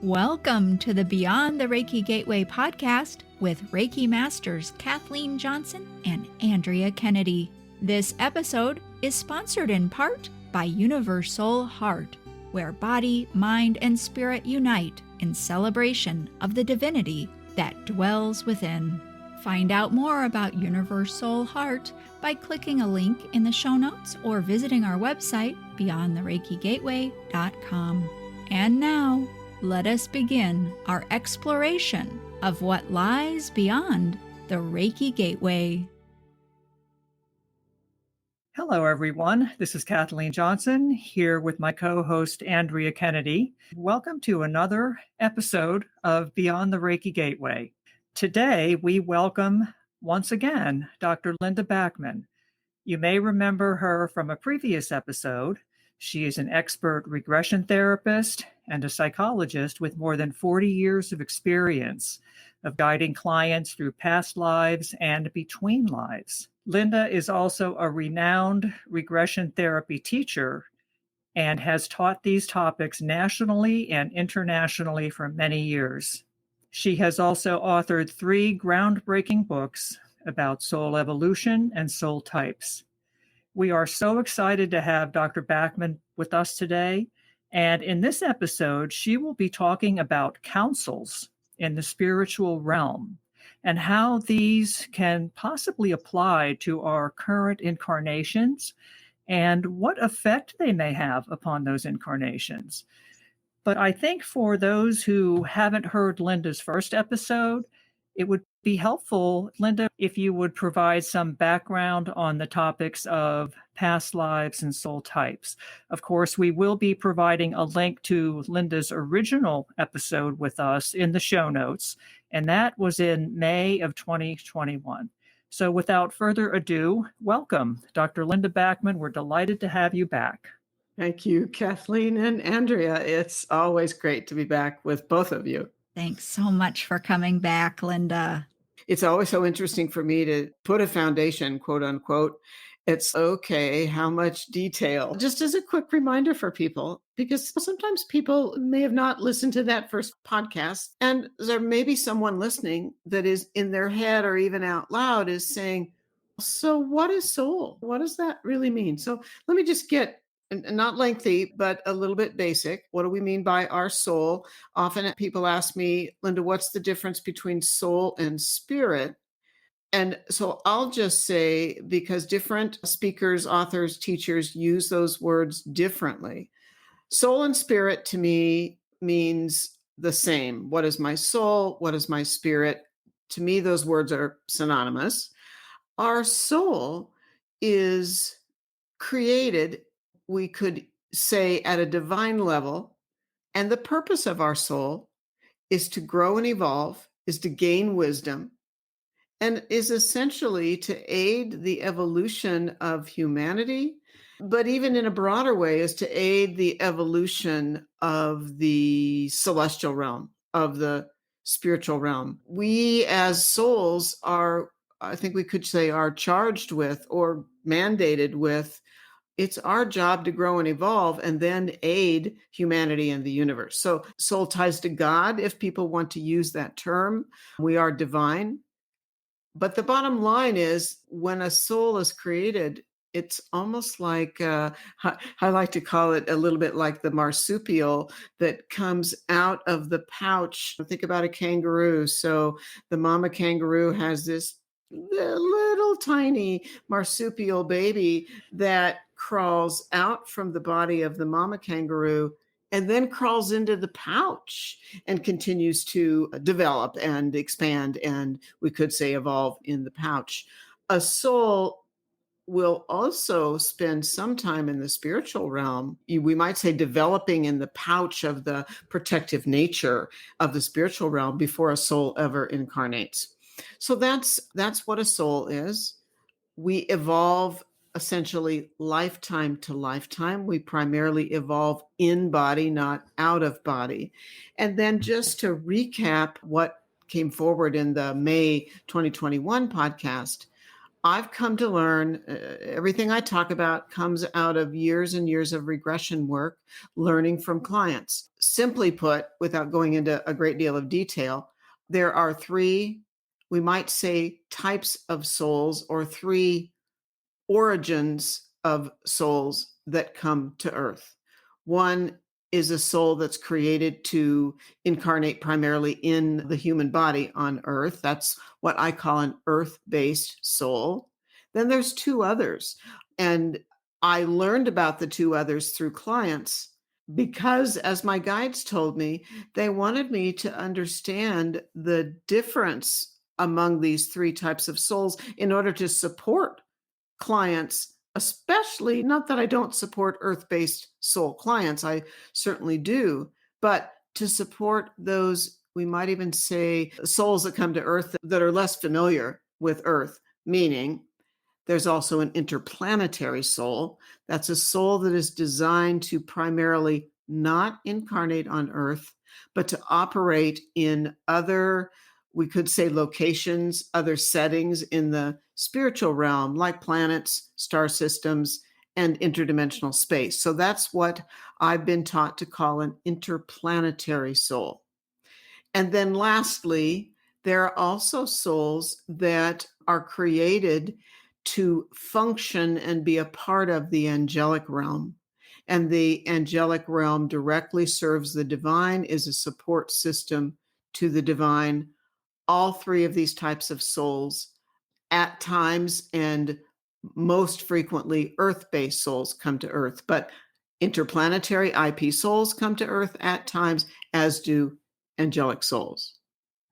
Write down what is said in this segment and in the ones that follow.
Welcome to the Beyond the Reiki Gateway podcast with Reiki Masters Kathleen Johnson and Andrea Kennedy. This episode is sponsored in part by Universal Heart, where body, mind, and spirit unite in celebration of the divinity that dwells within. Find out more about Universal Heart by clicking a link in the show notes or visiting our website, beyondthereikigateway.com. And now, let us begin our exploration of what lies beyond the Reiki Gateway. Hello, everyone. This is Kathleen Johnson here with my co-host, Andrea Kennedy. Welcome to another episode of Beyond the Reiki Gateway. Today, we welcome, once again, Dr. Linda Backman. You may remember her from a previous episode. She is an expert regression therapist and a psychologist with more than 40 years of experience of guiding clients through past lives and between lives. Linda is also a renowned regression therapy teacher and has taught these topics nationally and internationally for many years. She has also authored 3 groundbreaking books about soul evolution and soul types. We are so excited to have Dr. Backman with us today. And in this episode, she will be talking about councils in the spiritual realm and how these can possibly apply to our current incarnations and what effect they may have upon those incarnations. But I think for those who haven't heard Linda's first episode, it would be helpful, Linda, if you would provide some background on the topics of past lives and soul types. Of course, we will be providing a link to Linda's original episode with us in the show notes, and that was in May of 2021. So without further ado, welcome, Dr. Linda Backman. We're delighted to have you back. Thank you, Kathleen and Andrea. It's always great to be back with both of you. Thanks so much for coming back, Linda. It's always so interesting for me to put a foundation, quote unquote. It's okay, how much detail? Just as a quick reminder for people, because sometimes people may have not listened to that first podcast, and there may be someone listening that is in their head or even out loud is saying, so what is soul? What does that really mean? So let me just get not lengthy, but a little bit basic. What do we mean by our soul? Often people ask me, Linda, what's the difference between soul and spirit? And so I'll just say, because different speakers, authors, teachers use those words differently. Soul and spirit to me means the same. What is my soul? What is my spirit? To me, those words are synonymous. Our soul is created, we could say, at a divine level. And the purpose of our soul is to grow and evolve, is to gain wisdom, and is essentially to aid the evolution of humanity, but even in a broader way is to aid the evolution of the celestial realm, of the spiritual realm. We as souls are, I think we could say, are charged with or mandated with, it's our job to grow and evolve and then aid humanity and the universe. So soul ties to God, if people want to use that term. We are divine. But the bottom line is, when a soul is created, it's almost like, I like to call it a little bit like the marsupial that comes out of the pouch. Think about a kangaroo. So the mama kangaroo has this little tiny marsupial baby that crawls out from the body of the mama kangaroo and then crawls into the pouch and continues to develop and expand, and we could say evolve in the pouch. A soul will also spend some time in the spiritual realm. We might say developing in the pouch of the protective nature of the spiritual realm before a soul ever incarnates. So that's what a soul is. We evolve essentially lifetime to lifetime. We primarily evolve in body, not out of body. And then just to recap what came forward in the May 2021 podcast, I've come to learn everything I talk about comes out of years and years of regression work, learning from clients. Simply put, without going into a great deal of detail, there are three, we might say, types of souls or three origins of souls that come to Earth. One is a soul that's created to incarnate primarily in the human body on Earth. That's what I call an Earth based soul. Then there's two others. And I learned about the two others through clients because, as my guides told me, they wanted me to understand the difference among these three types of souls in order to support clients, especially not that I don't support earth-based soul clients, I certainly do, but to support those, we might even say, souls that come to earth that are less familiar with earth, meaning there's also an interplanetary soul. That's a soul that is designed to primarily not incarnate on Earth, but to operate in other, we could say, locations, other settings in the spiritual realm, like planets, star systems, and interdimensional space. So that's what I've been taught to call an interplanetary soul. And then lastly, there are also souls that are created to function and be a part of the angelic realm. And the angelic realm directly serves the divine, is a support system to the divine. All three of these types of souls, at times and most frequently, earth based souls come to Earth, but interplanetary IP souls come to Earth at times, as do angelic souls.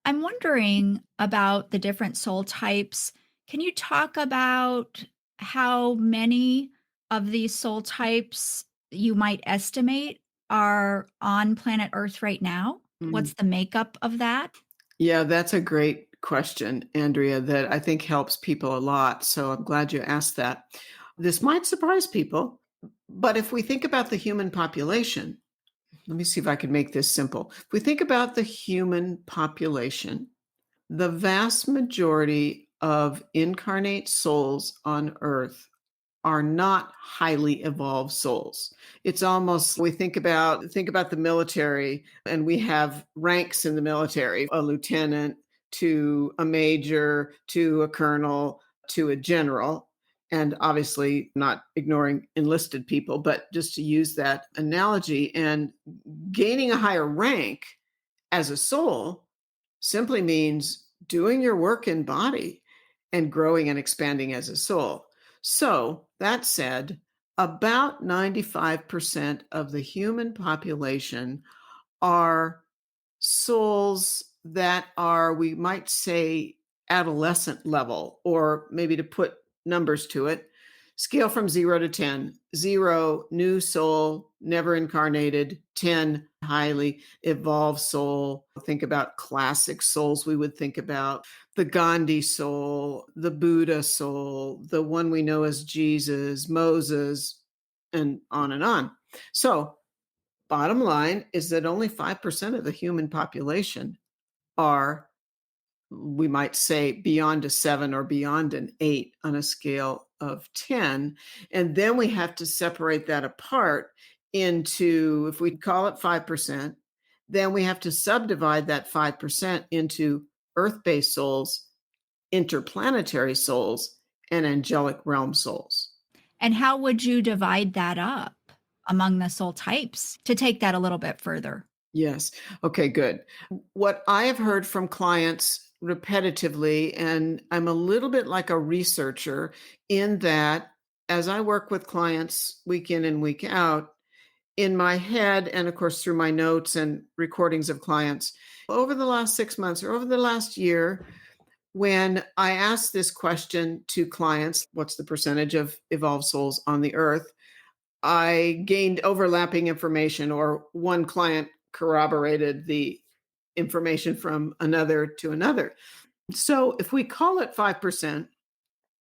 I'm wondering about the different soul types. Can you talk about how many of these soul types you might estimate are on planet Earth right now? Mm. What's the makeup of that? Yeah, that's a great question, Andrea, that I think helps people a lot. So I'm glad you asked that. This might surprise people, but if we think about the human population, let me see if I can make this simple. If we think about the human population, the vast majority of incarnate souls on Earth are not highly evolved souls. It's almost, we think about the military, and we have ranks in the military, a lieutenant to a major to a colonel to a general, and obviously not ignoring enlisted people, but just to use that analogy, and gaining a higher rank as a soul simply means doing your work in body and growing and expanding as a soul. So, that said, about 95% of the human population are souls that are, we might say, adolescent level, or maybe to put numbers to it, scale from 0 to 10. 0, new soul, never incarnated. 10, highly evolved soul. Think about classic souls we would think about: the Gandhi soul, the Buddha soul, the one we know as Jesus, Moses, and on and on. So, bottom line is that only 5% of the human population are, we might say, beyond a 7 or beyond an 8 on a scale of 10. And then we have to separate that apart into, if we call it 5%, then we have to subdivide that 5% into earth based souls, interplanetary souls, and angelic realm souls. And how would you divide that up among the soul types to take that a little bit further? Yes. Okay, good. What I have heard from clients repetitively, and I'm a little bit like a researcher in that as I work with clients week in and week out, in my head, and of course through my notes and recordings of clients, over the last 6 months or over the last year, when I ask this question to clients, what's the percentage of evolved souls on the earth? I gained overlapping information, or one client corroborated the information from another to another. So if we call it 5%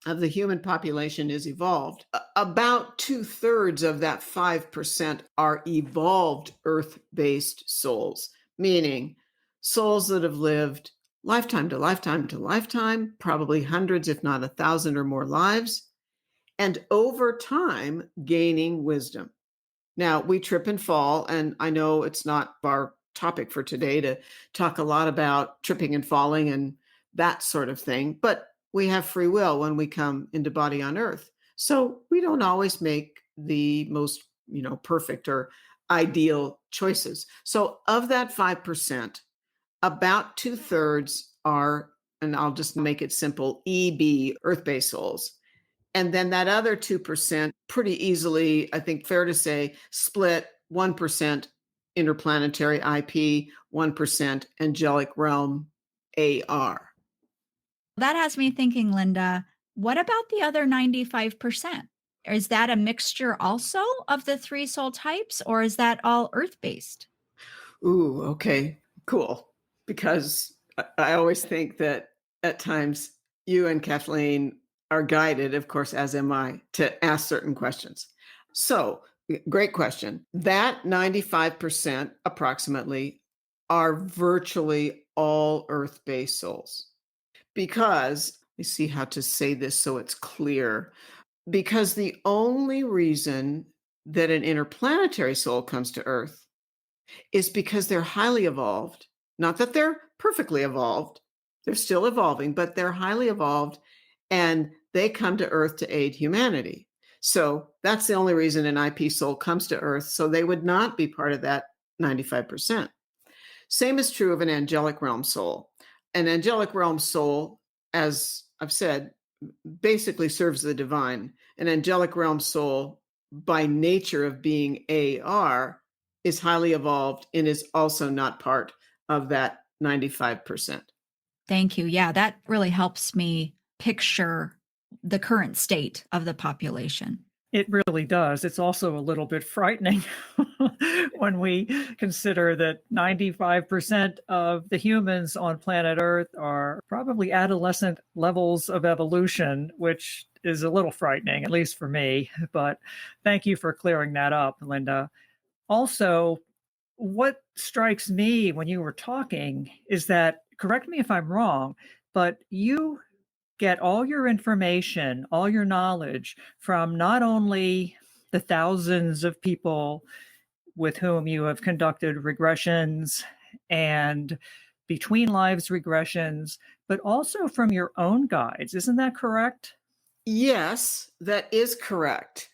of the human population is evolved, about 2/3 of that 5% are evolved earth based souls, meaning souls that have lived lifetime to lifetime to lifetime, probably hundreds, if not 1,000 or more lives, and over time gaining wisdom. Now, we trip and fall, and I know it's not our topic for today to talk a lot about tripping and falling and that sort of thing, but we have free will when we come into body on earth. So we don't always make the most, perfect or ideal choices. So of that 5%, about 2/3 are, and I'll just make it simple, EB, earth-based souls. And then that other 2%, pretty easily, I think fair to say, split 1% interplanetary IP, 1% angelic realm AR. That has me thinking, Linda, what about the other 95%? Is that a mixture also of the three soul types, or is that all earth based? Ooh, okay, cool. Because I always think that at times you and Kathleen are guided, of course, as am I, to ask certain questions. So, great question. That 95% approximately are virtually all earth based souls. Because, let me see how to say this so it's clear. Because the only reason that an interplanetary soul comes to Earth is because they're highly evolved. Not that they're perfectly evolved, they're still evolving, but they're highly evolved and they come to Earth to aid humanity. So that's the only reason an IP soul comes to Earth. So they would not be part of that 95%. Same is true of an angelic realm soul. An angelic realm soul, as I've said, basically serves the divine. An angelic realm soul, by nature of being AR, is highly evolved and is also not part of that 95%. Thank you. Yeah, that really helps me picture the current state of the population. It really does. It's also a little bit frightening when we consider that 95% of the humans on planet Earth are probably adolescent levels of evolution, which is a little frightening, at least for me. But thank you for clearing that up, Linda. Also, what strikes me when you were talking is that, correct me if I'm wrong, but you get all your information, all your knowledge from not only the thousands of people with whom you have conducted regressions and between lives regressions, but also from your own guides. Isn't that correct? Yes, that is correct.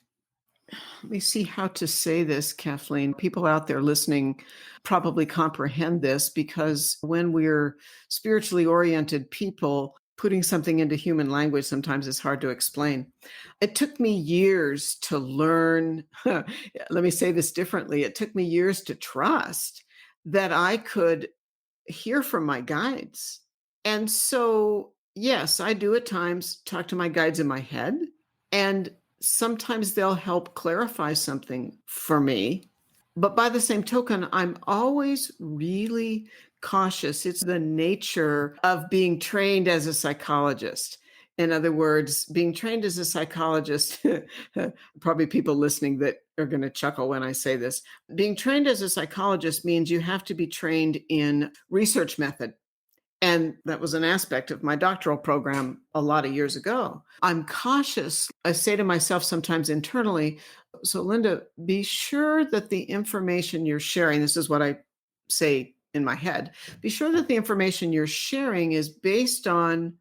Let me see how to say this, Kathleen. People out there listening probably comprehend this because when we're spiritually oriented people, putting something into human language sometimes is hard to explain. It took me years to learn. Let me say this differently. It took me years to trust that I could hear from my guides. And so, yes, I do at times talk to my guides in my head, and sometimes they'll help clarify something for me. But by the same token, I'm always really cautious. It's the nature of being trained as a psychologist. In other words, being trained as a psychologist, probably people listening that are going to chuckle when I say this. Being trained as a psychologist means you have to be trained in research method. And that was an aspect of my doctoral program a lot of years ago. I'm cautious. I say to myself sometimes internally, so Linda, be sure that the information you're sharing, this is what I say in my head, be sure that the information you're sharing is based on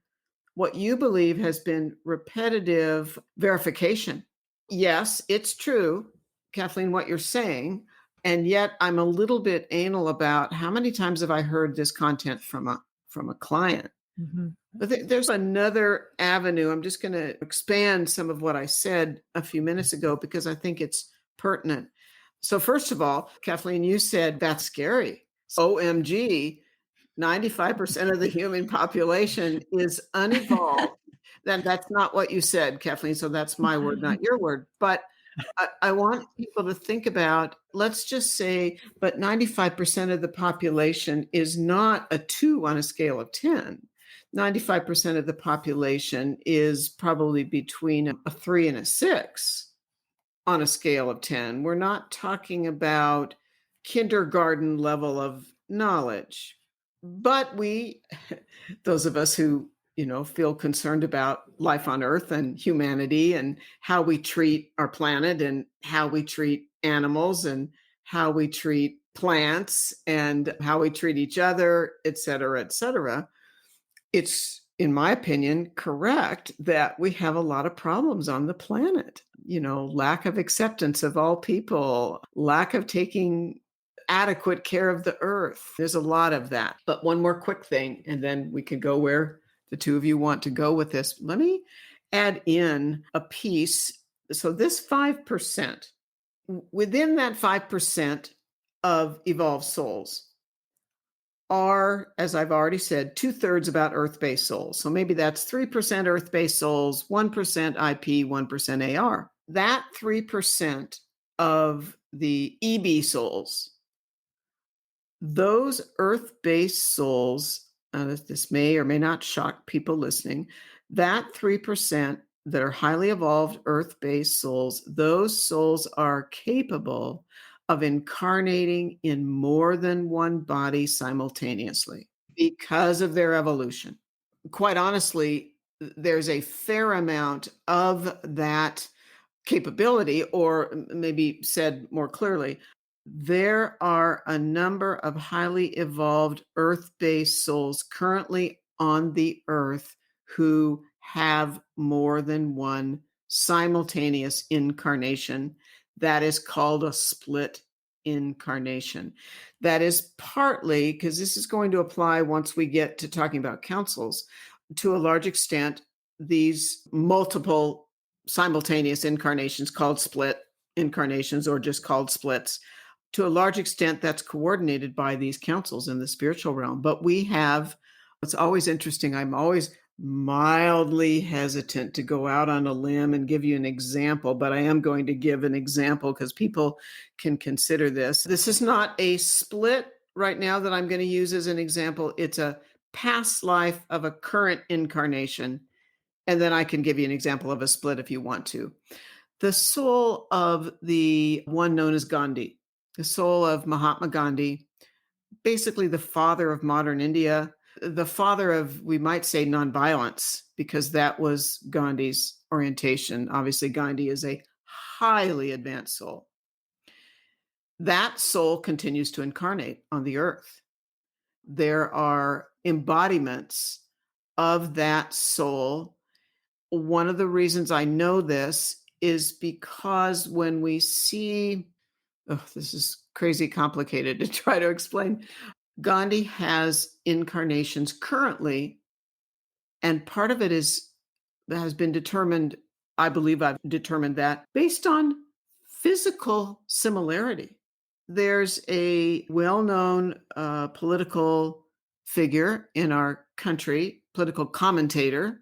what you believe has been repetitive verification. Yes, it's true, Kathleen, what you're saying. And yet I'm a little bit anal about how many times have I heard this content from a client. Mm-hmm. But there's another avenue. I'm just going to expand some of what I said a few minutes ago because I think it's pertinent. So first of all, Kathleen, you said that's scary. OMG, 95% of the human population is unevolved. Then that's not what you said, Kathleen. So that's my word, not your word. But I want people to think about, let's just say, but 95% of the population is not a 2 on a scale of 10. 95% of the population is probably between a 3 and a 6 on a scale of 10. We're not talking about kindergarten level of knowledge. But we, those of us who, feel concerned about life on Earth and humanity and how we treat our planet and how we treat animals and how we treat plants and how we treat each other, et cetera, et cetera, it's, in my opinion, correct that we have a lot of problems on the planet. Lack of acceptance of all people, lack of taking adequate care of the earth. There's a lot of that. But one more quick thing, and then we could go where the two of you want to go with this. Let me add in a piece. So, this 5%, within that 5% of evolved souls, are, as I've already said, 2/3 about Earth-based souls. So maybe that's 3% Earth-based souls, 1% IP, 1% AR. That 3% of the EB souls, those Earth-based souls, this may or may not shock people listening, that 3% that are highly evolved Earth-based souls, those souls are capable of incarnating in more than one body simultaneously because of their evolution. Quite honestly, there's a fair amount of that capability, or maybe said more clearly, there are a number of highly evolved Earth-based souls currently on the Earth who have more than one simultaneous incarnation. That is called a split incarnation. That is partly because this is going to apply once we get to talking about councils. To a large extent, these multiple simultaneous incarnations called split incarnations or just called splits, to a large extent, that's coordinated by these councils in the spiritual realm. But we have, it's always interesting. I'm always mildly hesitant to go out on a limb and give you an example, but I am going to give an example because people can consider this. This is not a split right now that I'm going to use as an example. It's a past life of a current incarnation. And then I can give you an example of a split if you want to. The soul of the one known as Gandhi, the soul of Mahatma Gandhi, basically the father of modern India, the father of, we might say, nonviolence, because that was Gandhi's orientation. Obviously, Gandhi is a highly advanced soul. That soul continues to incarnate on the earth. There are embodiments of that soul. One of the reasons I know this is because when we see, this is crazy complicated to try to explain. Gandhi has incarnations currently, and part of it has been determined, I believe I've determined that, based on physical similarity. There's a well-known political figure in our country, political commentator,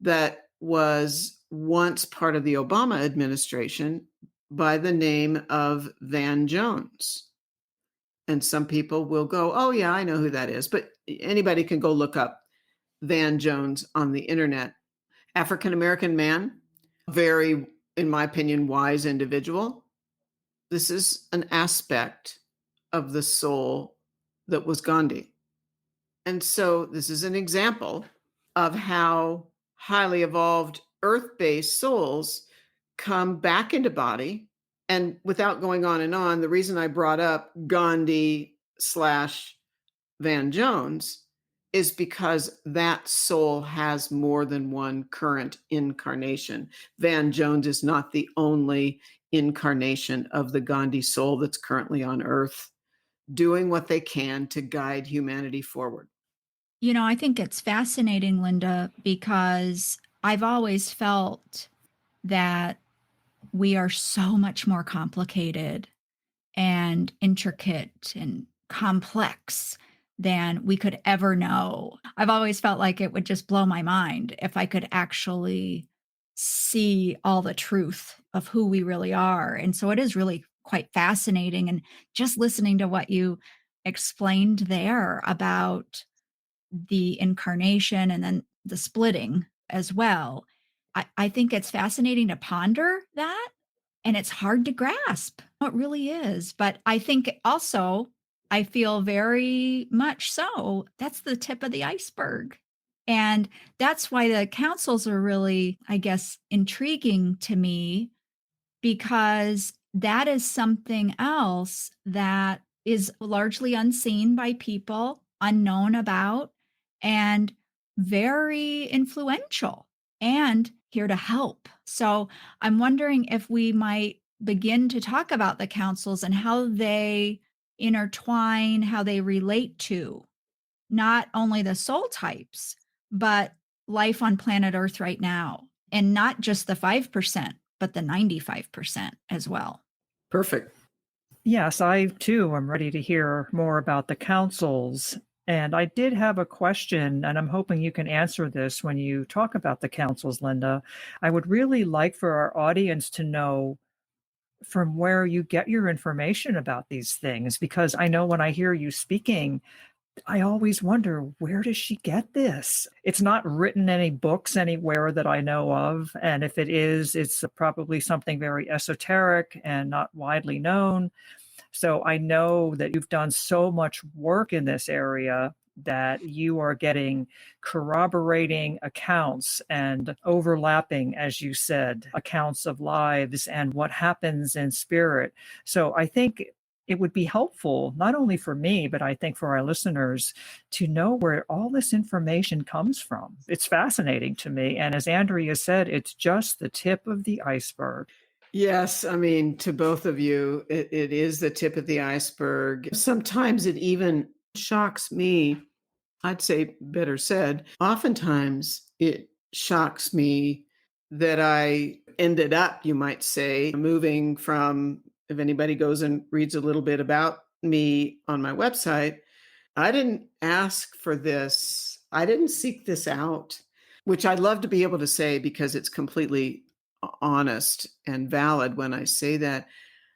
that was once part of the Obama administration by the name of Van Jones. And some people will go, oh, yeah, I know who that is. But anybody can go look up Van Jones on the internet. African-American man, very, in my opinion, wise individual. This is an aspect of the soul that was Gandhi. And so this is an example of how highly evolved earth-based souls come back into body. And without going on and on, the reason I brought up Gandhi / Van Jones is because that soul has more than one current incarnation. Van Jones is not the only incarnation of the Gandhi soul that's currently on Earth, doing what they can to guide humanity forward. I think it's fascinating, Linda, because I've always felt that we are so much more complicated and intricate and complex than we could ever know. I've always felt like it would just blow my mind if I could actually see all the truth of who we really are. And so it is really quite fascinating. And just listening to what you explained there about the incarnation and then the splitting as well, I think it's fascinating to ponder that. And it's hard to grasp. It really is. But I think also I feel very much so. That's the tip of the iceberg. And that's why the councils are really, I guess, intriguing to me because that is something else that is largely unseen by people, unknown about, and very influential and here to help. So I'm wondering if we might begin to talk about the councils and how they intertwine, how they relate to not only the soul types, but life on planet Earth right now. And not just the 5%, but the 95% as well. Perfect. Yes, I too am ready to hear more about the councils. And I did have a question, and I'm hoping you can answer this when you talk about the councils, Linda. I would really like for our audience to know from where you get your information about these things, because I know when I hear you speaking, I always wonder, where does she get this? It's not written in any books anywhere that I know of. And if it is, it's probably something very esoteric and not widely known. So I know that you've done so much work in this area that you are getting corroborating accounts and overlapping, as you said, accounts of lives and what happens in spirit. So I think it would be helpful, not only for me, but I think for our listeners, to know where all this information comes from. It's fascinating to me. And as Andrea said, it's just the tip of the iceberg. Yes, I mean, to both of you, it is the tip of the iceberg. Sometimes it even shocks me. I'd say better said. Oftentimes it shocks me that I ended up, you might say, moving from, if anybody goes and reads a little bit about me on my website, I didn't ask for this. I didn't seek this out, which I'd love to be able to say because it's completely honest and valid when I say that.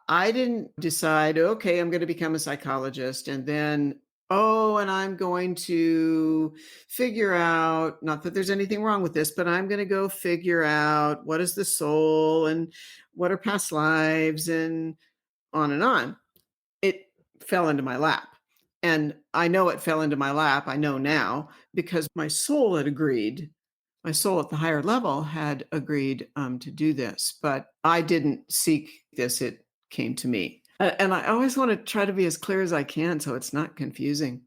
I didn't decide, okay, I'm going to become a psychologist and then, oh, and I'm going to figure out, not that there's anything wrong with this, but I'm going to go figure out what is the soul and what are past lives and on and on. It fell into my lap. And I know it fell into my lap. I know now because my soul had agreed. My soul at the higher level had agreed to do this, but I didn't seek this. It came to me. And I always want to try to be as clear as I can so it's not confusing.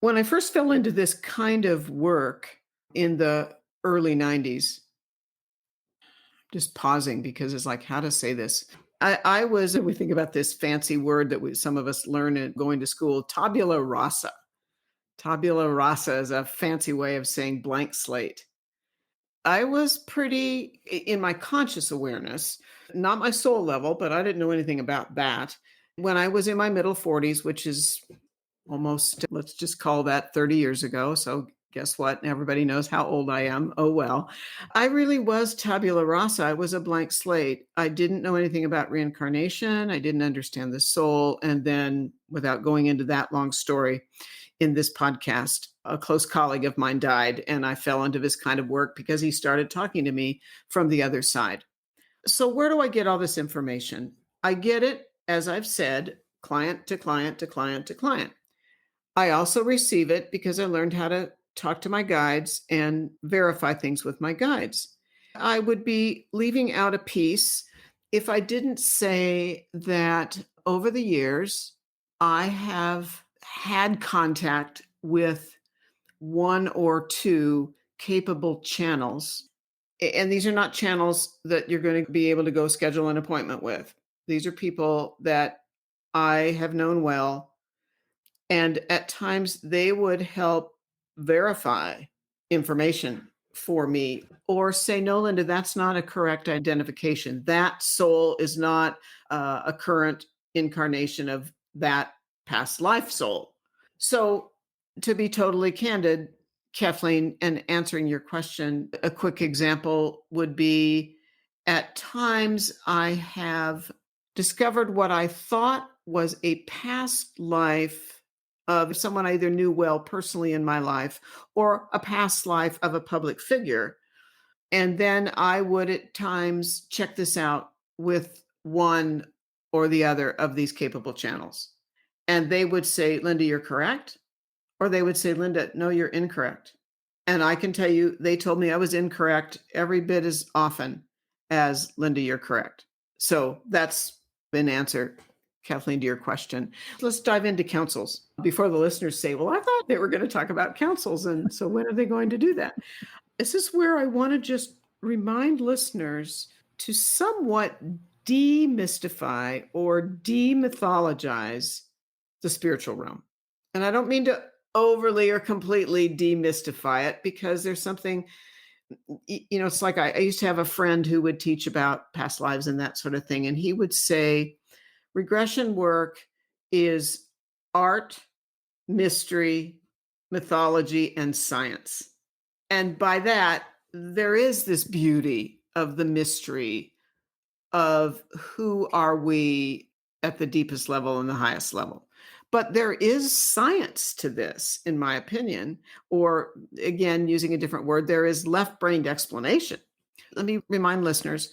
When I first fell into this kind of work in the early 90s, just pausing because it's like, how to say this. I was, we think about this fancy word that some of us learn in going to school, tabula rasa. Tabula rasa is a fancy way of saying blank slate. I was pretty in my conscious awareness, not my soul level, but I didn't know anything about that. When I was in my middle 40s, which is almost, let's just call that 30 years ago. So guess what? Everybody knows how old I am. Oh, well, I really was tabula rasa. I was a blank slate. I didn't know anything about reincarnation. I didn't understand the soul. And then without going into that long story, in this podcast, a close colleague of mine died, and I fell into this kind of work because he started talking to me from the other side. So where do I get all this information? I get it, as I've said, client to client to client to client. I also receive it because I learned how to talk to my guides and verify things with my guides. I would be leaving out a piece if I didn't say that over the years, I have had contact with one or two capable channels. And these are not channels that you're going to be able to go schedule an appointment with. These are people that I have known well. And at times they would help verify information for me or say, no, Linda, that's not a correct identification. That soul is not a current incarnation of that past life soul. So, to be totally candid, Kathleen, and answering your question, a quick example would be at times I have discovered what I thought was a past life of someone I either knew well personally in my life or a past life of a public figure. And then I would at times check this out with one or the other of these capable channels. And they would say, Linda, you're correct. Or they would say, Linda, no, you're incorrect. And I can tell you, they told me I was incorrect every bit as often as Linda, you're correct. So that's an answer, Kathleen, to your question. Let's dive into councils before the listeners say, well, I thought they were going to talk about councils. And so when are they going to do that? This is where I want to just remind listeners to somewhat demystify or demythologize the spiritual realm. And I don't mean to overly or completely demystify it, because there's something, it's like I used to have a friend who would teach about past lives and that sort of thing. And he would say, regression work is art, mystery, mythology, and science. And by that, there is this beauty of the mystery of who are we at the deepest level and the highest level. But there is science to this, in my opinion, or again, using a different word, there is left-brained explanation. Let me remind listeners,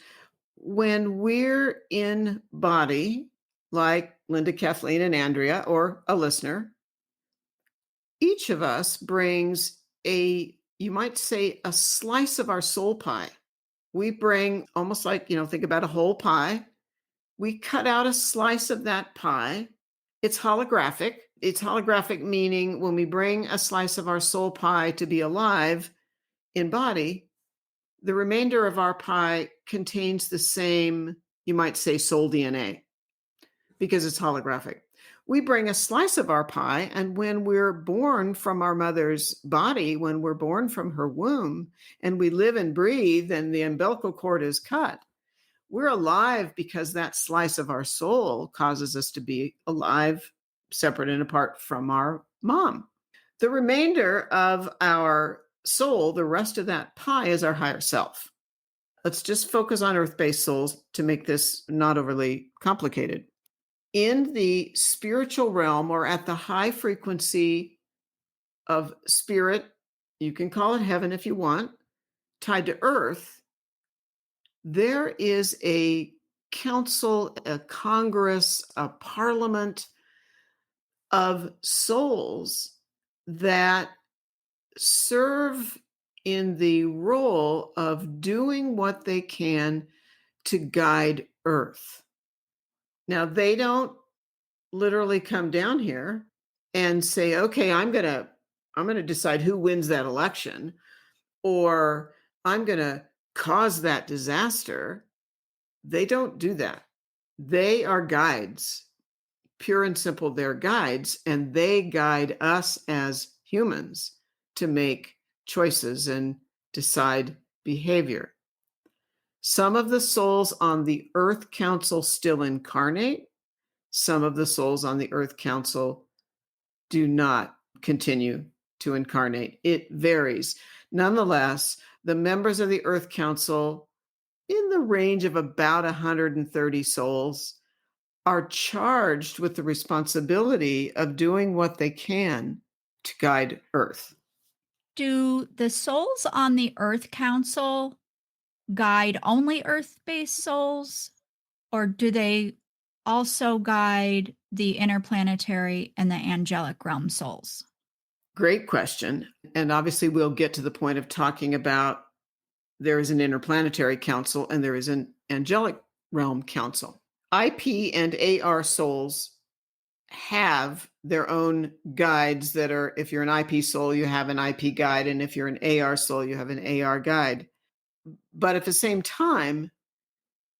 when we're in body, like Linda, Kathleen, and Andrea, or a listener, each of us brings you might say, a slice of our soul pie. We bring almost like, think about a whole pie. We cut out a slice of that pie. It's holographic. It's holographic, meaning when we bring a slice of our soul pie to be alive in body, the remainder of our pie contains the same, you might say, soul DNA, because it's holographic. We bring a slice of our pie, and when we're born from our mother's body, when we're born from her womb, and we live and breathe, and the umbilical cord is cut, we're alive because that slice of our soul causes us to be alive, separate and apart from our mom. The remainder of our soul, the rest of that pie, is our higher self. Let's just focus on earth-based souls to make this not overly complicated. In the spiritual realm, or at the high frequency of spirit, you can call it heaven if you want, tied to earth, there is a council, a congress, a parliament of souls that serve in the role of doing what they can to guide earth. Now, they don't literally come down here and say, okay, I'm going to decide who wins that election, or I'm going to cause that disaster. They don't do that. They are guides, pure and simple. They're guides, and they guide us as humans to make choices and decide behavior. Some of the souls on the Earth Council still incarnate. Some of the souls on the Earth Council do not continue to incarnate. It varies. Nonetheless, the members of the Earth Council, in the range of about 130 souls, are charged with the responsibility of doing what they can to guide Earth. Do the souls on the Earth Council guide only Earth-based souls, or do they also guide the interplanetary and the angelic realm souls? Great question. And obviously, we'll get to the point of talking about there is an interplanetary council and there is an angelic realm council. IP and AR souls have their own guides that are, if you're an IP soul, you have an IP guide. And if you're an AR soul, you have an AR guide. But at the same time,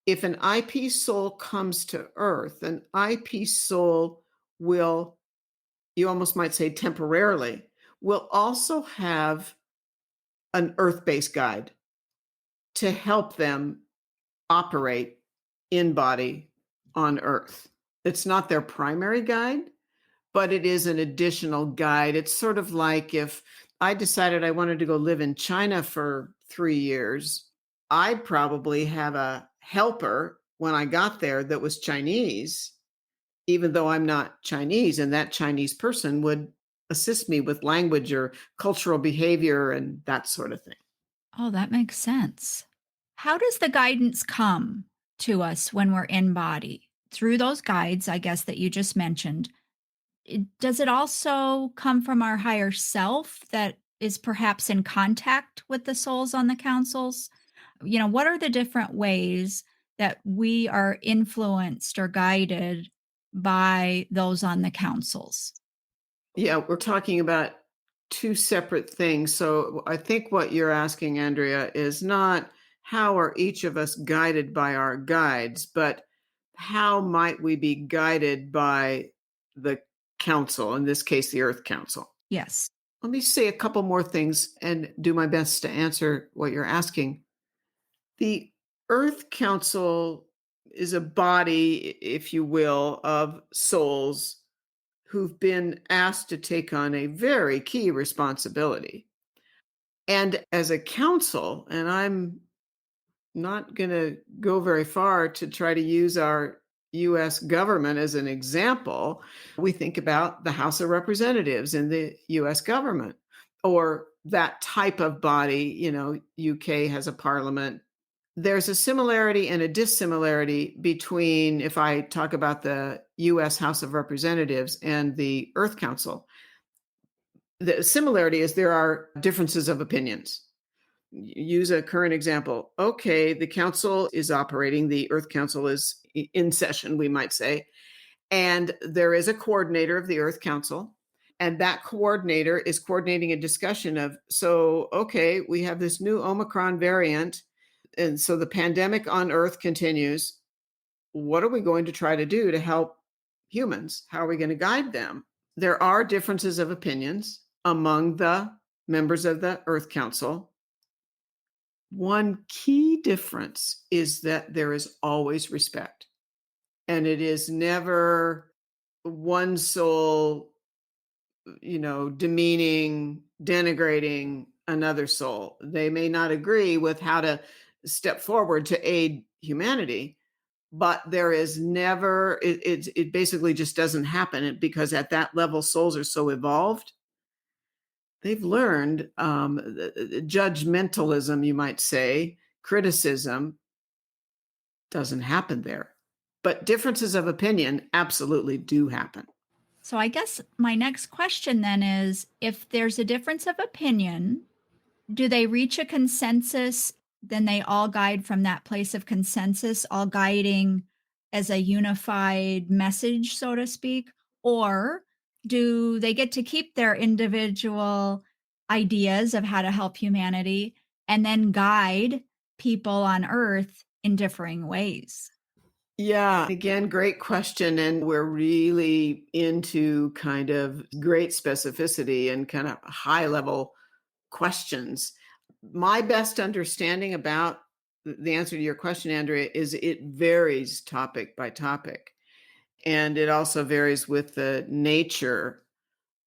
if an IP soul comes to Earth, an IP soul will, you almost might say temporarily, will also have an Earth-based guide to help them operate in body on Earth. It's not their primary guide, but it is an additional guide. It's sort of like if I decided I wanted to go live in China for 3 years, I'd probably have a helper when I got there that was Chinese, even though I'm not Chinese, and that Chinese person would assist me with language or cultural behavior and that sort of thing. Oh, that makes sense. How does the guidance come to us when we're in body? Through those guides, I guess, that you just mentioned. Does it also come from our higher self that is perhaps in contact with the souls on the councils? What are the different ways that we are influenced or guided by those on the councils? Yeah, we're talking about two separate things. So I think what you're asking, Andrea, is not how are each of us guided by our guides, but how might we be guided by the council, in this case, the Earth Council? Yes. Let me say a couple more things and do my best to answer what you're asking. The Earth Council is a body, if you will, of souls who've been asked to take on a very key responsibility. And as a council, and I'm not going to go very far to try to use our US government as an example, we think about the House of Representatives in the US government or that type of body. UK has a parliament. There's a similarity and a dissimilarity between, if I talk about the US House of Representatives and the Earth Council. The similarity is there are differences of opinions. Use a current example. Okay, the council is operating, the Earth Council is in session, we might say, and there is a coordinator of the Earth Council. And that coordinator is coordinating a discussion of, so, okay, we have this new Omicron variant. And so the pandemic on Earth continues. What are we going to try to do to help humans? How are we going to guide them? There are differences of opinions among the members of the Earth Council. One key difference is that there is always respect, and it is never one soul, demeaning, denigrating another soul. They may not agree with how to step forward to aid humanity, but there is never, it basically just doesn't happen because at that level, souls are so evolved. They've learned judgmentalism, you might say, criticism doesn't happen there. But differences of opinion absolutely do happen. So I guess my next question then is, if there's a difference of opinion, do they reach a consensus? Then they all guide from that place of consensus, all guiding as a unified message, so to speak? Or do they get to keep their individual ideas of how to help humanity and then guide people on Earth in differing ways? Yeah, again, great question. And we're really into kind of great specificity and kind of high level questions. My best understanding about the answer to your question, Andrea, is it varies topic by topic. And it also varies with the nature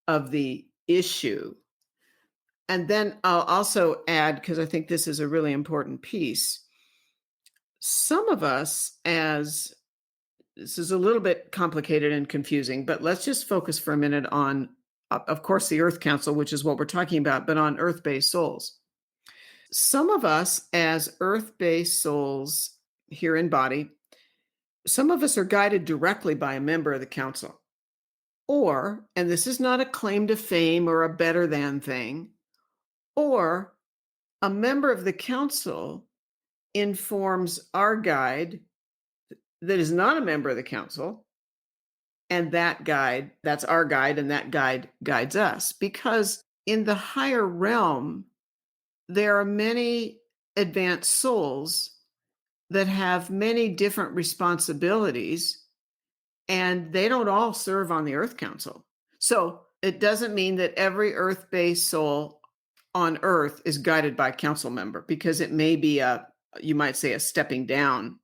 of the issue. And then I'll also add, because I think this is a really important piece, some of us, as this is a little bit complicated and confusing, but let's just focus for a minute on, of course, the Earth Council, which is what we're talking about, but on Earth-based souls. Some of us, as Earth-based souls here in body, some of us are guided directly by a member of the council. Or, and this is not a claim to fame or a better than thing, or a member of the council informs our guide that is not a member of the council, and that's our guide, and that guide guides us. Because in the higher realm, there are many advanced souls that have many different responsibilities, and they don't all serve on the Earth Council. So it doesn't mean that every Earth-based soul on Earth is guided by a council member, because it may be you might say, a stepping down,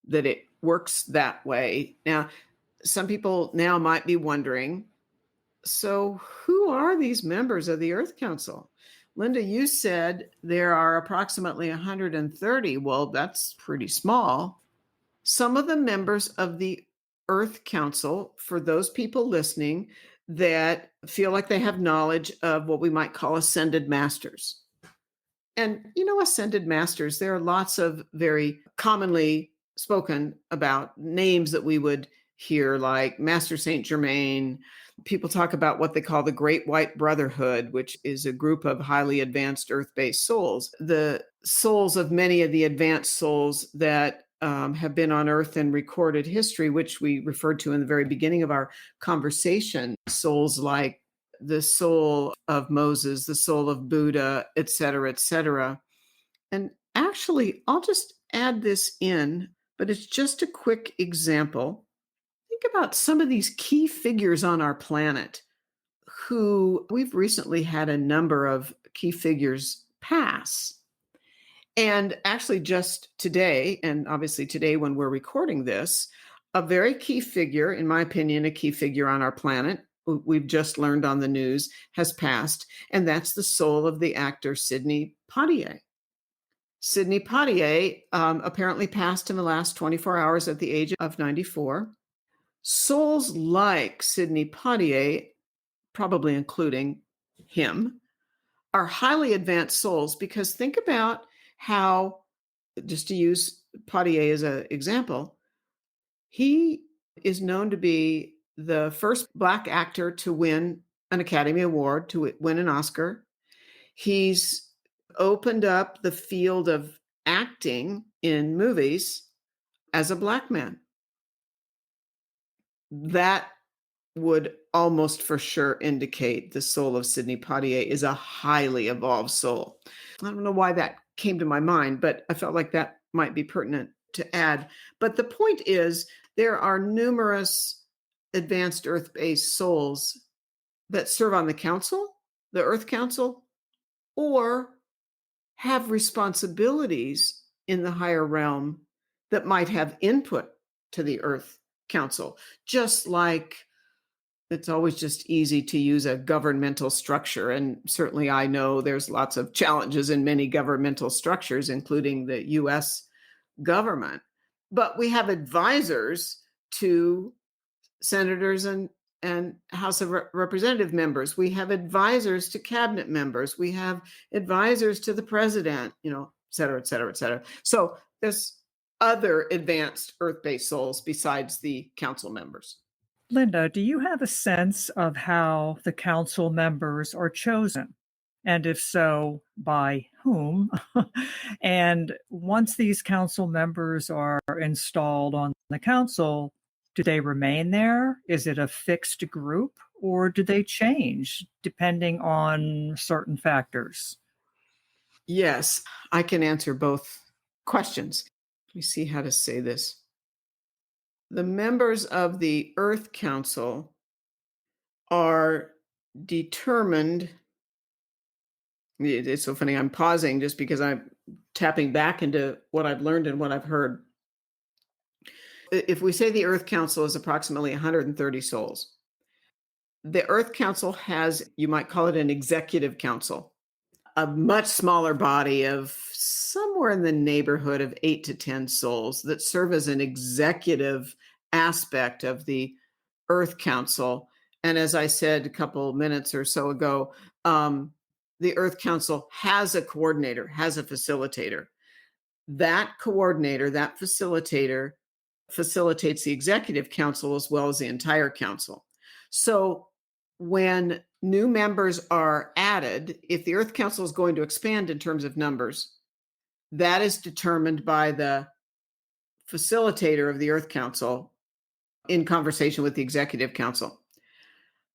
that it works that way. Now, some people now might be wondering, so who are these members of the Earth Council? Linda, you said there are approximately 130. Well, that's pretty small. Some of the members of the Earth Council, for those people listening that feel like they have knowledge of what we might call ascended masters. And, ascended masters, there are lots of very commonly spoken about names that we would here, like Master Saint Germain. People talk about what they call the Great White Brotherhood, which is a group of highly advanced earth-based souls. The souls of many of the advanced souls that have been on Earth in recorded history, which we referred to in the very beginning of our conversation, souls like the soul of Moses, the soul of Buddha, et cetera, et cetera. And actually, I'll just add this in, but it's just a quick example. Think about some of these key figures on our planet who we've recently had a number of key figures pass. And actually, just today, and obviously today when we're recording this, a very key figure, in my opinion, a key figure on our planet, we've just learned on the news, has passed. And that's the soul of the actor Sidney Poitier. Sidney Poitier apparently passed in the last 24 hours at the age of 94. Souls like Sidney Poitier, probably including him, are highly advanced souls because think about how, just to use Poitier as an example, he is known to be the first Black actor to win an Academy Award, to win an Oscar. He's opened up the field of acting in movies as a Black man. That would almost for sure indicate the soul of Sidney Poitier is a highly evolved soul. I don't know why that came to my mind, but I felt like that might be pertinent to add. But the point is, there are numerous advanced Earth-based souls that serve on the council, the Earth Council, or have responsibilities in the higher realm that might have input to the Earth Council, just like it's always just easy to use a governmental structure. And certainly I know there's lots of challenges in many governmental structures, including the US government. But we have advisors to senators and House of Representative members. We have advisors to cabinet members. We have advisors to the president, et cetera, et cetera, et cetera. So there's other advanced Earth-based souls besides the council members. Linda, do you have a sense of how the council members are chosen? And if so, by whom? And once these council members are installed on the council, do they remain there? Is it a fixed group, or do they change depending on certain factors? Yes, I can answer both questions. Let me see how to say this. The members of the Earth Council are determined. It's so funny. I'm pausing just because I'm tapping back into what I've learned and what I've heard. If we say the Earth Council is approximately 130 souls, the Earth Council has, you might call it an executive council, a much smaller body of somewhere in the neighborhood of 8 to 10 souls that serve as an executive aspect of the Earth Council. And as I said a couple minutes or so ago, the Earth Council has a coordinator, has a facilitator. That coordinator, that facilitator, facilitates the executive council as well as the entire council. So when new members are added, if the Earth Council is going to expand in terms of numbers, that is determined by the facilitator of the Earth Council in conversation with the executive council.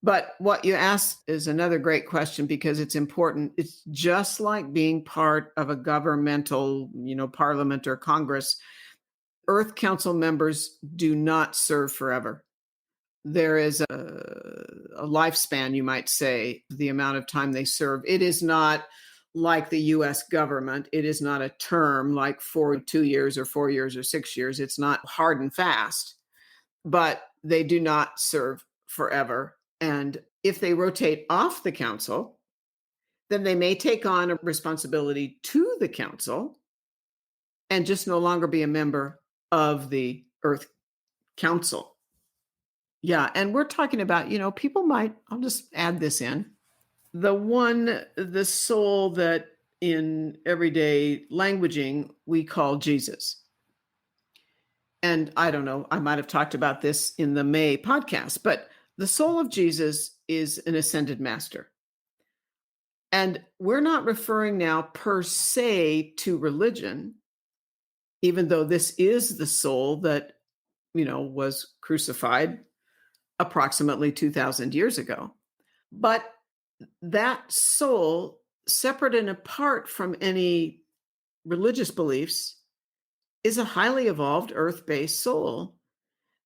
But what you asked is another great question because it's important. It's just like being part of a governmental, parliament or Congress. Earth Council members do not serve forever. There is a lifespan, you might say, the amount of time they serve. It is not like the US government. It is not a term like for 2 years or 4 years or 6 years. It's not hard and fast, but they do not serve forever. And if they rotate off the council, then they may take on a responsibility to the council and just no longer be a member of the Earth Council. Yeah, and we're talking about, people might, I'll just add this in, the soul that in everyday languaging we call Jesus. And I don't know, I might have talked about this in the May podcast, but the soul of Jesus is an ascended master. And we're not referring now per se to religion, even though this is the soul that, was crucified approximately 2,000 years ago. But that soul, separate and apart from any religious beliefs, is a highly evolved earth-based soul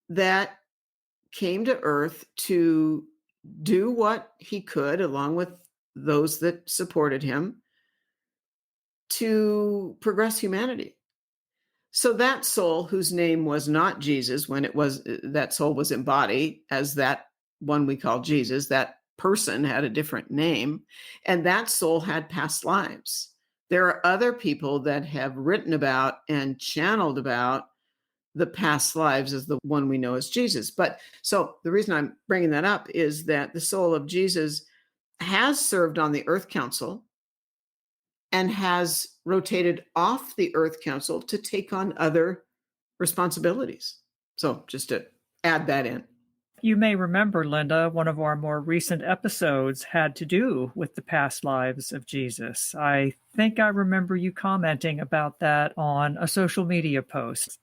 that came to earth to do what he could, along with those that supported him, to progress humanity. So that soul, whose name was not Jesus when that soul was embodied as that one we call Jesus, that person had a different name, and that soul had past lives. There are other people that have written about and channeled about the past lives as the one we know as Jesus. But so the reason I'm bringing that up is that the soul of Jesus has served on the Earth Council and has rotated off the Earth Council to take on other responsibilities. So just to add that in. You may remember, Linda, one of our more recent episodes had to do with the past lives of Jesus. I think I remember you commenting about that on a social media post.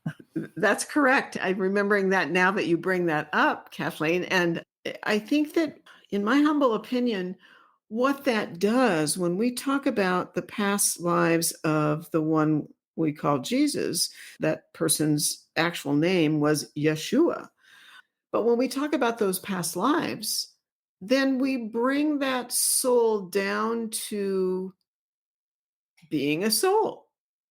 That's correct. I'm remembering that now that you bring that up, Kathleen. And I think that, in my humble opinion, what that does when we talk about the past lives of the one we call Jesus, that person's actual name was Yeshua. But when we talk about those past lives, then we bring that soul down to being a soul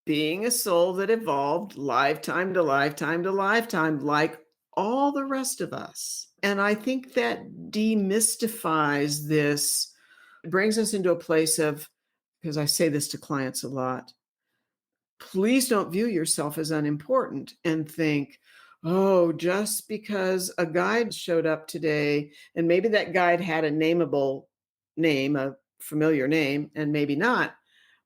that evolved lifetime to lifetime to lifetime, like all the rest of us. And I think that demystifies this, brings us into a place of, because I say this to clients a lot, please don't view yourself as unimportant and think, oh, just because a guide showed up today, and maybe that guide had a nameable name, a familiar name, and maybe not,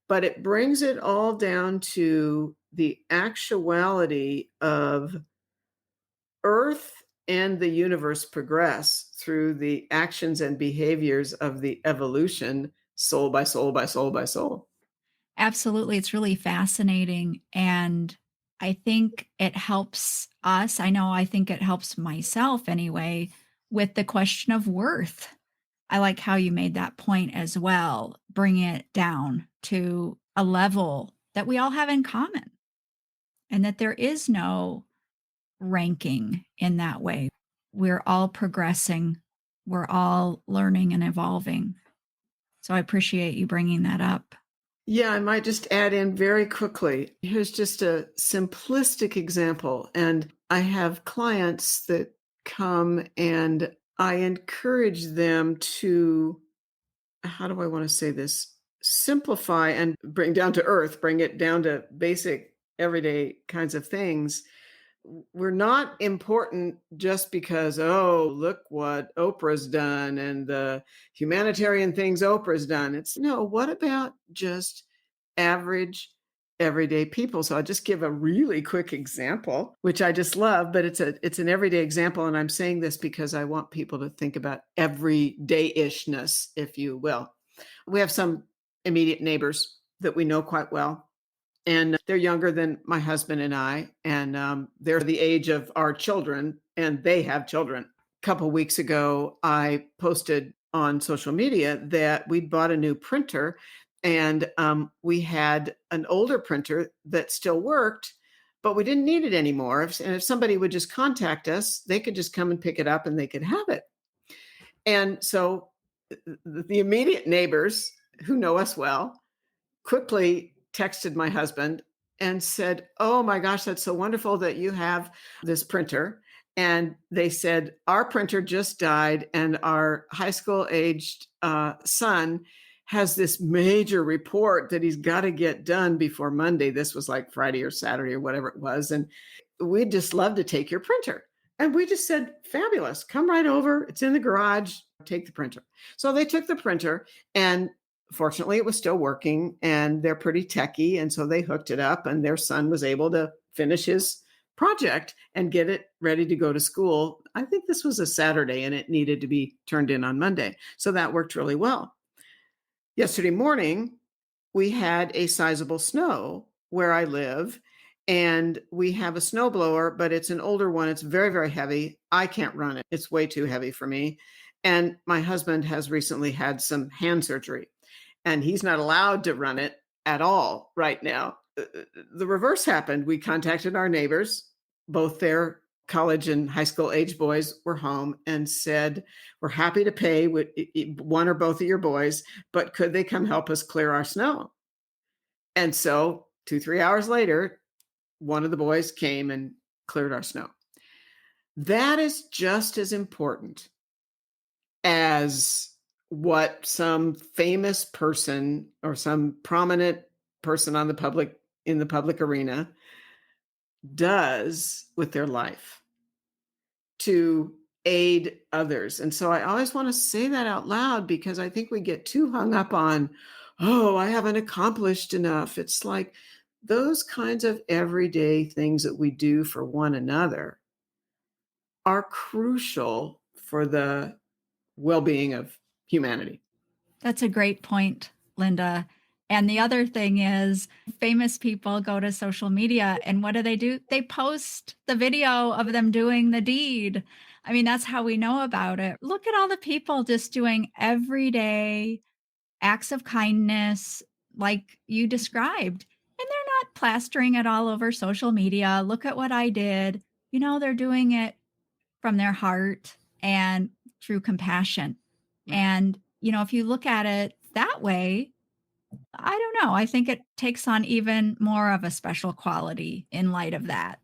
but it brings it all down to the actuality of Earth and the universe progress through the actions and behaviors of the evolution, soul by soul by soul by soul. Absolutely. It's really fascinating. And I think it helps us. I think it helps myself anyway, with the question of worth. I like how you made that point as well, bring it down to a level that we all have in common and that there is no ranking in that way. We're all progressing, we're all learning and evolving. So I appreciate you bringing that up. Yeah, I might just add in very quickly. Here's just a simplistic example. And I have clients that come and I encourage them to, how do I want to say this? Simplify and bring down to earth, bring it down to basic, everyday kinds of things. We're not important just because, oh, look what Oprah's done and the humanitarian things Oprah's done. It's no, what about just average, everyday people? So I'll just give a really quick example, which I just love, but it's an everyday example. And I'm saying this because I want people to think about everyday-ishness, if you will. We have some immediate neighbors that we know quite well. And they're younger than my husband and I, and they're the age of our children, and they have children. A couple of weeks ago, I posted on social media that we'd bought a new printer, and we had an older printer that still worked, but we didn't need it anymore. And if somebody would just contact us, they could just come and pick it up and they could have it. And so the immediate neighbors who know us well quickly texted my husband and said, oh my gosh, that's so wonderful that you have this printer. And they said, our printer just died and our high school aged son has this major report that he's got to get done before Monday. This was like Friday or Saturday or whatever it was. And we'd just love to take your printer. And we just said, fabulous, come right over. It's in the garage, take the printer. So they took the printer, and fortunately, it was still working, and they're pretty techie. And so they hooked it up, and their son was able to finish his project and get it ready to go to school. I think this was a Saturday and it needed to be turned in on Monday. So that worked really well. Yesterday morning, we had a sizable snow where I live, and we have a snowblower, but it's an older one. It's very, very heavy. I can't run it. It's way too heavy for me. And my husband has recently had some hand surgery, and he's not allowed to run it at all right now. The reverse happened. We contacted our neighbors, both their college and high school age boys were home, and said, we're happy to pay with one or both of your boys, but could they come help us clear our snow? And so 2-3 hours later, one of the boys came and cleared our snow. That is just as important as what some famous person or some prominent person in the public arena does with their life to aid others. And so I always want to say that out loud, because I think we get too hung up on, oh, I haven't accomplished enough. It's like those kinds of everyday things that we do for one another are crucial for the well-being of humanity. That's a great point, Linda. And the other thing is, famous people go to social media and what do? They post the video of them doing the deed. I mean, that's how we know about it. Look at all the people just doing everyday acts of kindness like you described. And they're not plastering it all over social media. Look at what I did. They're doing it from their heart and through compassion. And, if you look at it that way, I don't know. I think it takes on even more of a special quality in light of that.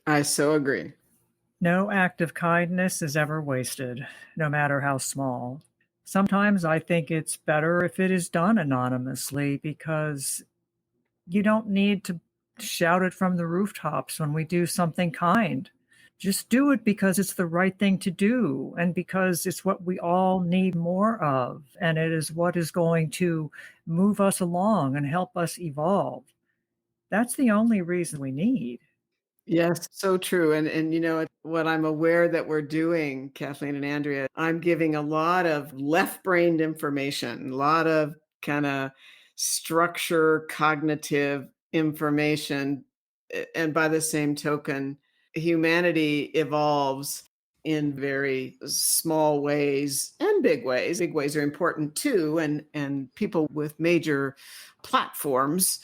I so agree. No act of kindness is ever wasted, no matter how small. Sometimes I think it's better if it is done anonymously, because you don't need to shout it from the rooftops when we do something kind. Just do it because it's the right thing to do, and because it's what we all need more of, and it is what is going to move us along and help us evolve. That's the only reason we need. Yes, so true. And what I'm aware that we're doing, Kathleen and Andrea, I'm giving a lot of left-brained information, a lot of kind of structure, cognitive information. And by the same token, humanity evolves in very small ways and big ways. Big ways are important too. And people with major platforms,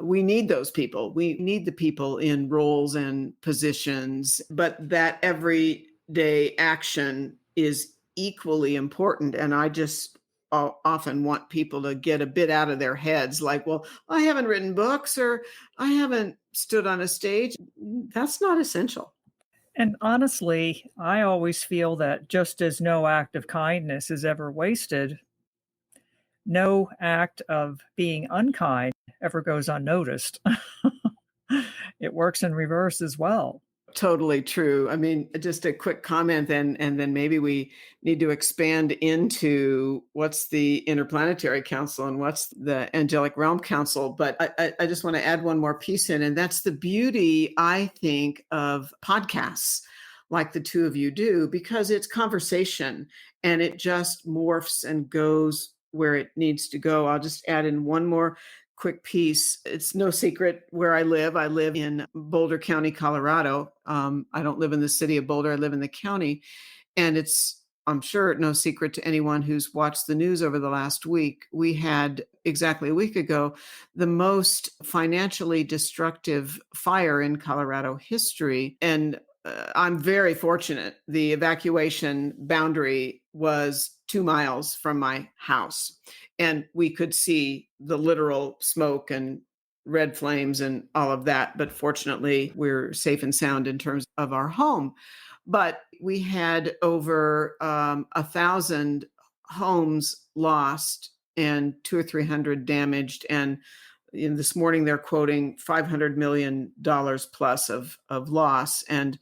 we need those people. We need the people in roles and positions, but that everyday action is equally important. And I just often want people to get a bit out of their heads, like, well, I haven't written books or I haven't stood on a stage. That's not essential. And honestly, I always feel that just as no act of kindness is ever wasted, no act of being unkind ever goes unnoticed. It works in reverse as well. Totally true. I mean, just a quick comment then, and then maybe we need to expand into what's the Interplanetary Council and what's the Angelic Realm Council. But I just want to add one more piece in, and that's the beauty, I think, of podcasts like the two of you do, because it's conversation and it just morphs and goes where it needs to go. I'll just add in one more quick piece. It's no secret where I live. I live in Boulder County, Colorado. I don't live in the city of Boulder. I live in the county. And it's, I'm sure, no secret to anyone who's watched the news over the last week. We had exactly a week ago the most financially destructive fire in Colorado history. And I'm very fortunate. The evacuation boundary was 2 miles from my house, and we could see the literal smoke and red flames and all of that. But fortunately, we're safe and sound in terms of our home. But we had over 1,000 homes lost and 200 or 300 damaged. And this morning, they're quoting $500 million plus of loss, and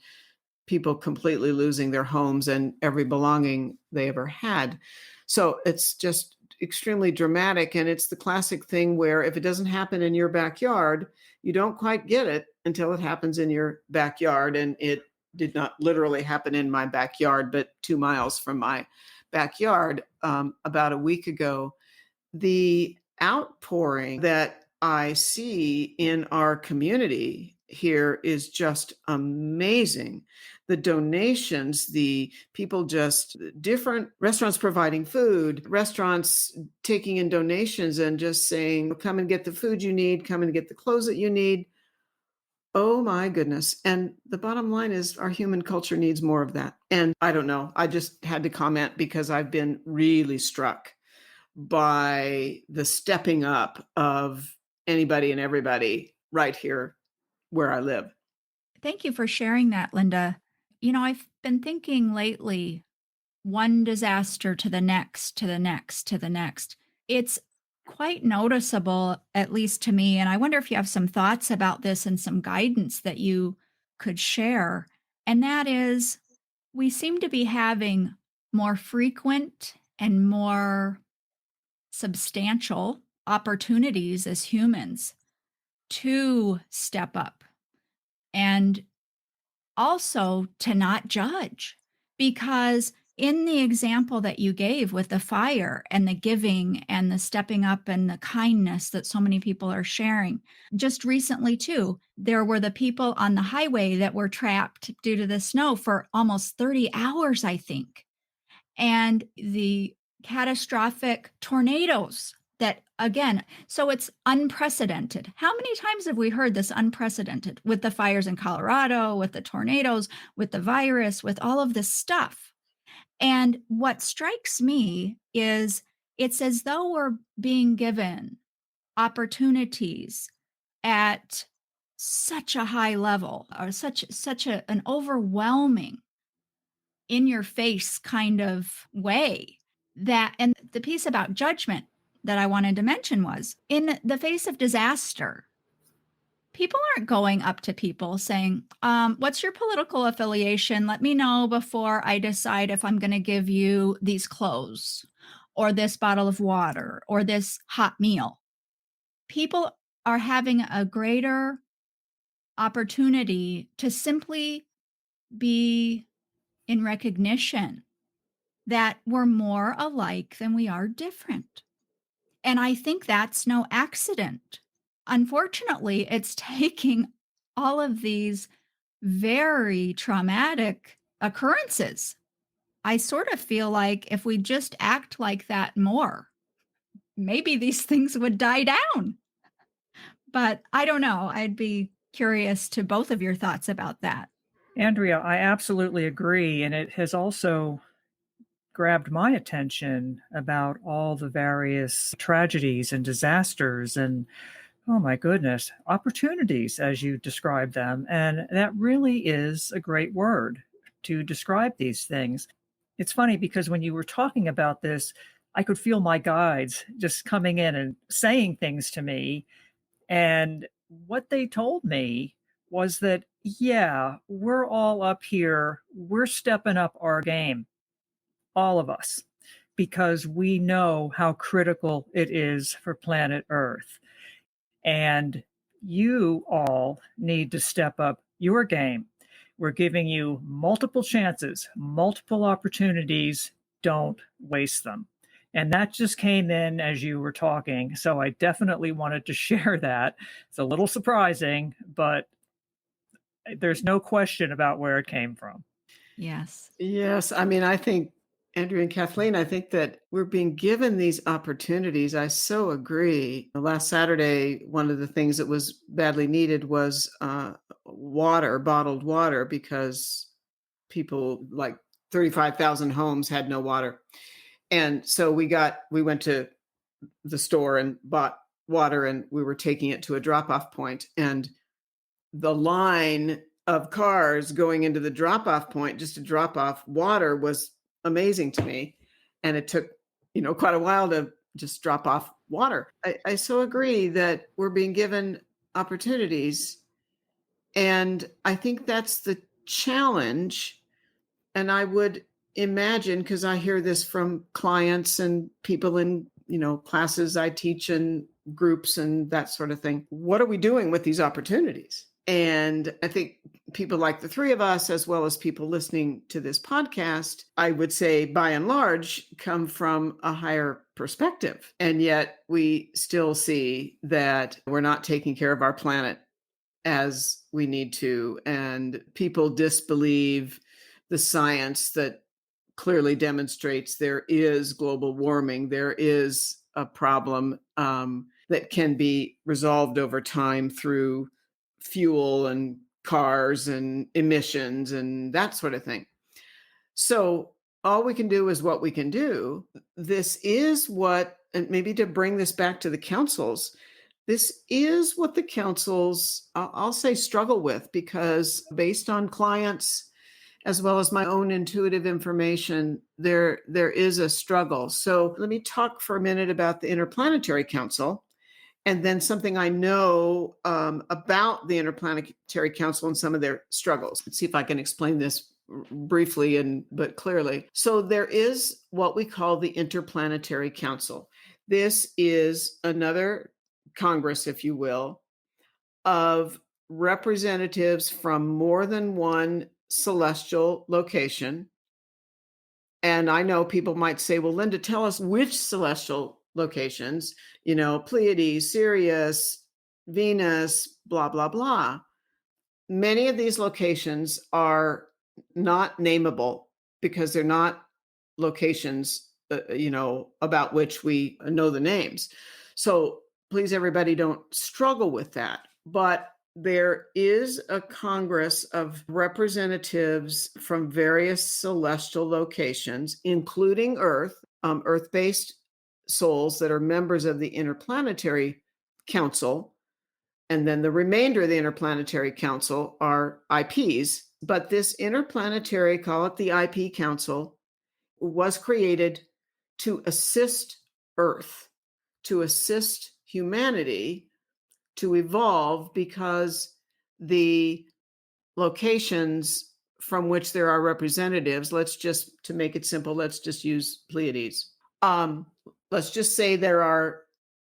people completely losing their homes and every belonging they ever had. So it's just extremely dramatic. And it's the classic thing where if it doesn't happen in your backyard, you don't quite get it until it happens in your backyard. And it did not literally happen in my backyard, but 2 miles from my backyard about a week ago. The outpouring that I see in our community here is just amazing. The donations, the people, just different restaurants providing food, restaurants taking in donations and just saying, come and get the food you need, come and get the clothes that you need. Oh my goodness. And the bottom line is our human culture needs more of that. And I don't know, I just had to comment because I've been really struck by the stepping up of anybody and everybody right here where I live. Thank you for sharing that, Linda. I've been thinking lately, one disaster to the next, to the next, to the next. It's quite noticeable, at least to me. And I wonder if you have some thoughts about this and some guidance that you could share. And that is, we seem to be having more frequent and more substantial opportunities as humans to step up and also to not judge. Because in the example that you gave with the fire and the giving and the stepping up and the kindness that so many people are sharing, just recently too, there were the people on the highway that were trapped due to the snow for almost 30 hours, I think. And the catastrophic tornadoes that, again, so it's unprecedented. How many times have we heard this unprecedented with the fires in Colorado, with the tornadoes, with the virus, with all of this stuff? And what strikes me is it's as though we're being given opportunities at such a high level, or an overwhelming, in your face kind of way, that, and the piece about judgment that I wanted to mention was, in the face of disaster, people aren't going up to people saying, what's your political affiliation? Let me know before I decide if I'm going to give you these clothes or this bottle of water or this hot meal. People are having a greater opportunity to simply be in recognition that we're more alike than we are different. And I think that's no accident. Unfortunately, it's taking all of these very traumatic occurrences. I sort of feel like if we just act like that more, maybe these things would die down. But I don't know. I'd be curious to both of your thoughts about that. Andrea, I absolutely agree. And it has also grabbed my attention about all the various tragedies and disasters and, oh my goodness, opportunities as you describe them. And that really is a great word to describe these things. It's funny because when you were talking about this, I could feel my guides just coming in and saying things to me. And what they told me was that, yeah, we're all up here. We're stepping up our game, all of us, because we know how critical it is for planet Earth. And you all need to step up your game. We're giving you multiple chances, multiple opportunities. Don't waste them. And that just came in as you were talking. So I definitely wanted to share that. It's a little surprising, but there's no question about where it came from. Yes. Yes. I mean, I think, Andrea and Kathleen, I think that we're being given these opportunities. I so agree. Last Saturday, one of the things that was badly needed was water, bottled water, because people, like 35,000 homes, had no water. And so we went to the store and bought water, and we were taking it to a drop-off point. And the line of cars going into the drop-off point just to drop off water was amazing to me. And it took, quite a while to just drop off water. I so agree that we're being given opportunities. And I think that's the challenge. And I would imagine, because I hear this from clients and people in, classes I teach and groups and that sort of thing. What are we doing with these opportunities? And I think people like the three of us, as well as people listening to this podcast, I would say by and large, come from a higher perspective. And yet we still see that we're not taking care of our planet as we need to. And people disbelieve the science that clearly demonstrates there is global warming. There is a problem that can be resolved over time through fuel and cars and emissions and that sort of thing. So all we can do is what we can do. This is what, and maybe to bring this back to the councils, this is what the councils, I'll say, struggle with, because based on clients, as well as my own intuitive information, there is a struggle. So let me talk for a minute about the Interplanetary Council, and then something I know about the Interplanetary Council and some of their struggles. Let's see if I can explain this briefly but clearly. So there is what we call the Interplanetary Council. This is another Congress, if you will, of representatives from more than one celestial location. And I know people might say, well, Linda, tell us which celestial locations, Pleiades, Sirius, Venus, blah, blah, blah. Many of these locations are not nameable because they're not locations, about which we know the names. So please, everybody, don't struggle with that. But there is a Congress of representatives from various celestial locations, including Earth, Earth-based souls that are members of the Interplanetary Council. And then the remainder of the Interplanetary Council are IPs. But this interplanetary, call it the IP Council, was created to assist Earth, to assist humanity to evolve, because the locations from which there are representatives, to make it simple, let's just use Pleiades. Let's just say there are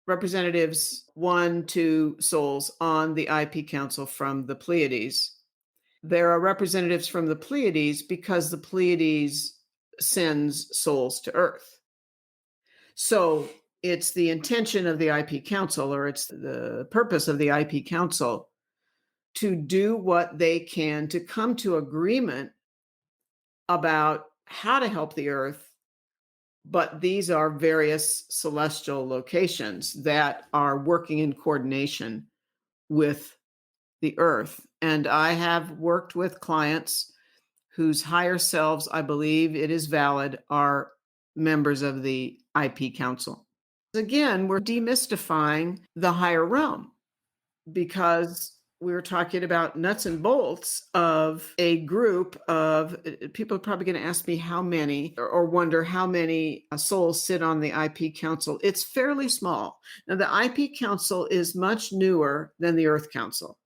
representatives, 1-2 souls on the IP Council from the Pleiades. There are representatives from the Pleiades because the Pleiades sends souls to Earth. So it's the intention of the IP Council, or it's the purpose of the IP Council, to do what they can to come to agreement about how to help the Earth. But these are various celestial locations that are working in coordination with the Earth. And I have worked with clients whose higher selves, I believe it is valid, are members of the IP Council. Again, we're demystifying the higher realm, because we were talking about nuts and bolts of a group of people. Are probably going to ask me how many, or wonder how many souls sit on the IP Council. It's fairly small. Now, the IP Council is much newer than the Earth Council.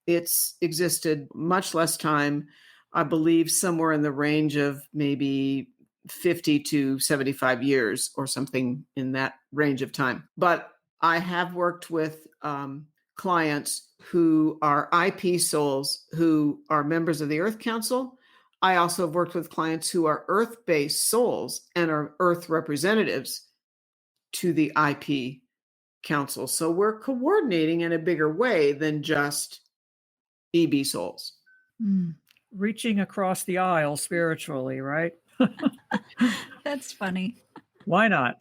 It's existed much less time, I believe somewhere in the range of maybe 50 to 75 years or something in that range of time. But I have worked with clients who are IP souls who are members of the Earth Council. I also have worked with clients who are Earth-based souls and are Earth representatives to the IP Council. So we're coordinating in a bigger way than just EB souls. Reaching across the aisle spiritually, right? That's funny. Why not?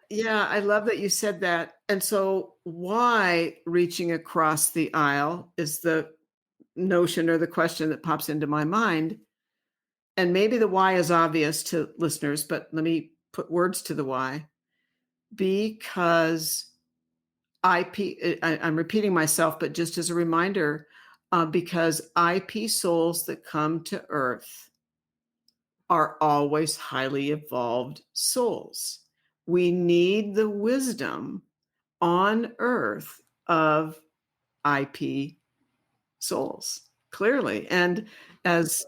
Yeah, I love that you said that. And so why reaching across the aisle is the notion or the question that pops into my mind. And maybe the why is obvious to listeners, but let me put words to the why. Because I'm repeating myself, but just as a reminder, because IP souls that come to Earth are always highly evolved souls. We need the wisdom on Earth of IP souls, clearly. And as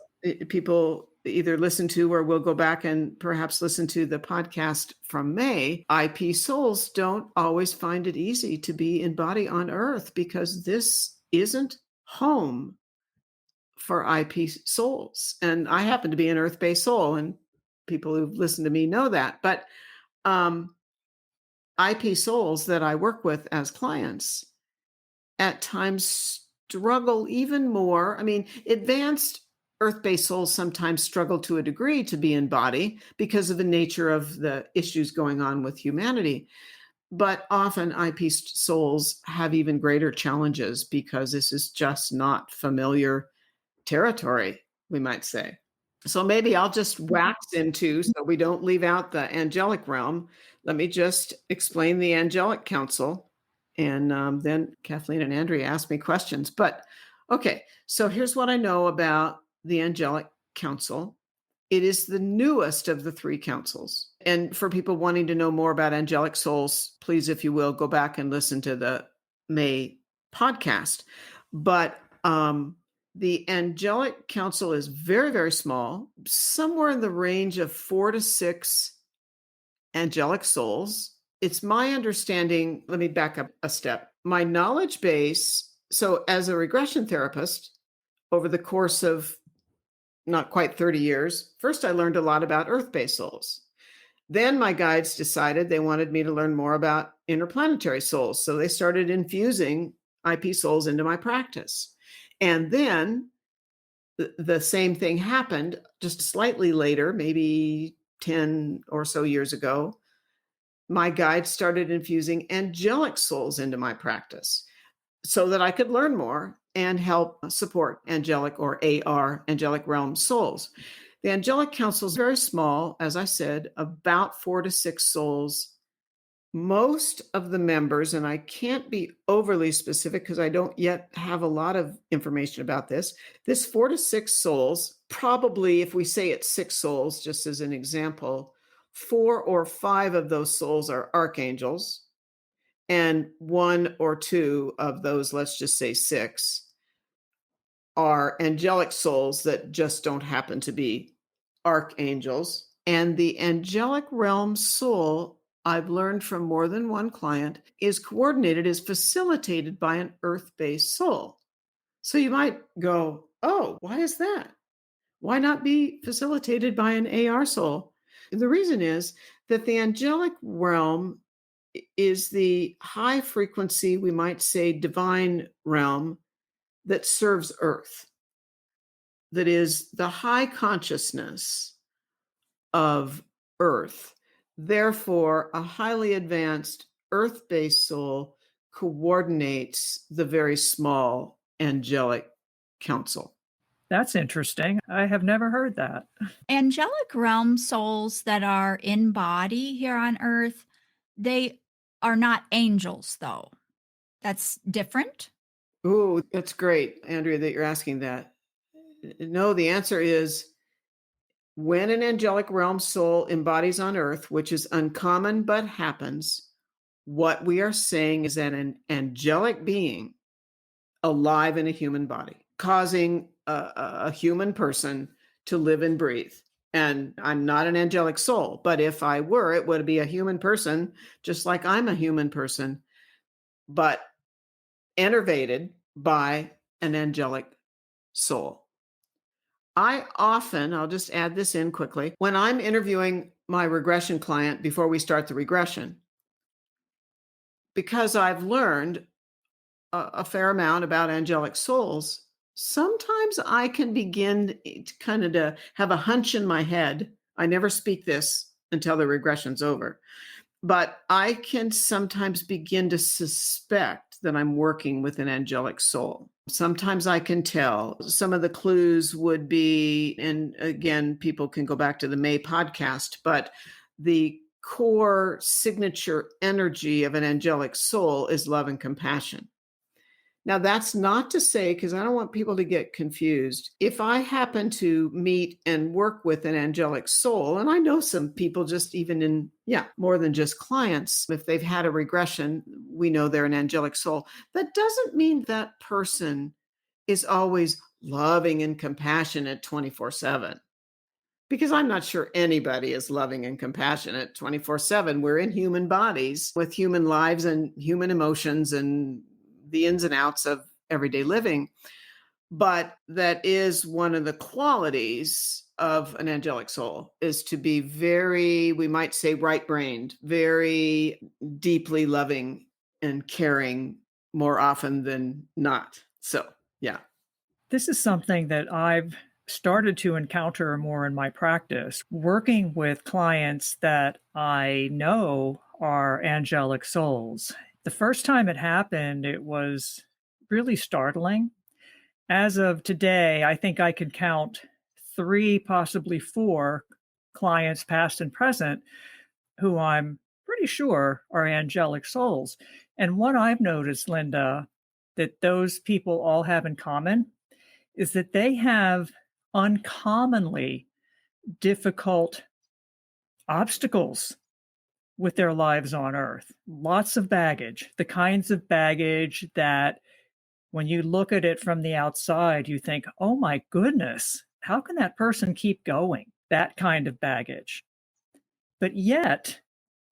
people either listen to or will go back and perhaps listen to the podcast from May, IP souls don't always find it easy to be in body on Earth, because this isn't home for IP souls. And I happen to be an earth-based soul, and people who've listened to me know that. But IP souls that I work with as clients at times struggle even more. I mean, advanced earth-based souls sometimes struggle to a degree to be in body because of the nature of the issues going on with humanity. But often IP souls have even greater challenges because this is just not familiar territory, we might say. So maybe I'll just wax into, so we don't leave out the angelic realm. Let me just explain the angelic council. And then Kathleen and Andrea ask me questions. But okay, so here's what I know about the angelic council. It is the newest of the three councils. And for people wanting to know more about angelic souls, please, if you will, go back and listen to the May podcast. But the angelic council is very, very small, somewhere in the range of 4 to 6 angelic souls. It's my understanding, let me back up a step. My knowledge base, so as a regression therapist, over the course of not quite 30 years, first I learned a lot about earth-based souls. Then my guides decided they wanted me to learn more about interplanetary souls. So they started infusing IP souls into my practice. And then the same thing happened just slightly later, maybe 10 or so years ago. My guides started infusing angelic souls into my practice so that I could learn more and help support angelic or AR, angelic realm souls. The angelic council is very small, as I said, about 4 to 6 souls. Most of the members, and I can't be overly specific because I don't yet have a lot of information about this 4 to 6 souls, probably if we say it's 6 souls, just as an example, 4 or 5 of those souls are archangels, and 1 or 2 of those, let's just say 6, are angelic souls that just don't happen to be archangels. And the angelic realm soul, I've learned from more than one client, is coordinated, is facilitated by an earth-based soul. So you might go, oh, why is that? Why not be facilitated by an AR soul? The reason is that the angelic realm is the high frequency, we might say divine realm that serves Earth, that is the high consciousness of Earth. Therefore, a highly advanced Earth-based soul coordinates the very small angelic council. That's interesting. I have never heard that. Angelic realm souls that are in body here on Earth, they are not angels, though. That's different? Oh, that's great, Andrea, that you're asking that. No, the answer is when an angelic realm soul embodies on Earth, which is uncommon but happens, what we are saying is that an angelic being alive in a human body, causing a human person to live and breathe. And I'm not an angelic soul, but if I were, it would be a human person, just like I'm a human person, but enervated by an angelic soul. I often, I'll just add this in quickly, when I'm interviewing my regression client before we start the regression, because I've learned a fair amount about angelic souls, sometimes I can begin to have a hunch in my head. I never speak this until the regression's over, but I can sometimes begin to suspect that I'm working with an angelic soul. Sometimes I can tell. Some of the clues would be, and again, people can go back to the May podcast, but the core signature energy of an angelic soul is love and compassion. Now, that's not to say, because I don't want people to get confused, if I happen to meet and work with an angelic soul, and I know some people just even in, more than just clients, if they've had a regression, we know they're an angelic soul. That doesn't mean that person is always loving and compassionate 24/7. Because I'm not sure anybody is loving and compassionate 24/7. We're in human bodies with human lives and human emotions and the ins and outs of everyday living. But that is one of the qualities of an angelic soul, is to be very, we might say, right-brained, very deeply loving and caring more often than not. So, yeah. This is something that I've started to encounter more in my practice, working with clients that I know are angelic souls. The first time it happened, it was really startling. As of today, I think I could count 3, possibly 4 clients, past and present, who I'm pretty sure are angelic souls. And what I've noticed, Linda, that those people all have in common is that they have uncommonly difficult obstacles with their lives on Earth. Lots of baggage, the kinds of baggage that when you look at it from the outside, you think, oh my goodness, how can that person keep going? That kind of baggage. But yet,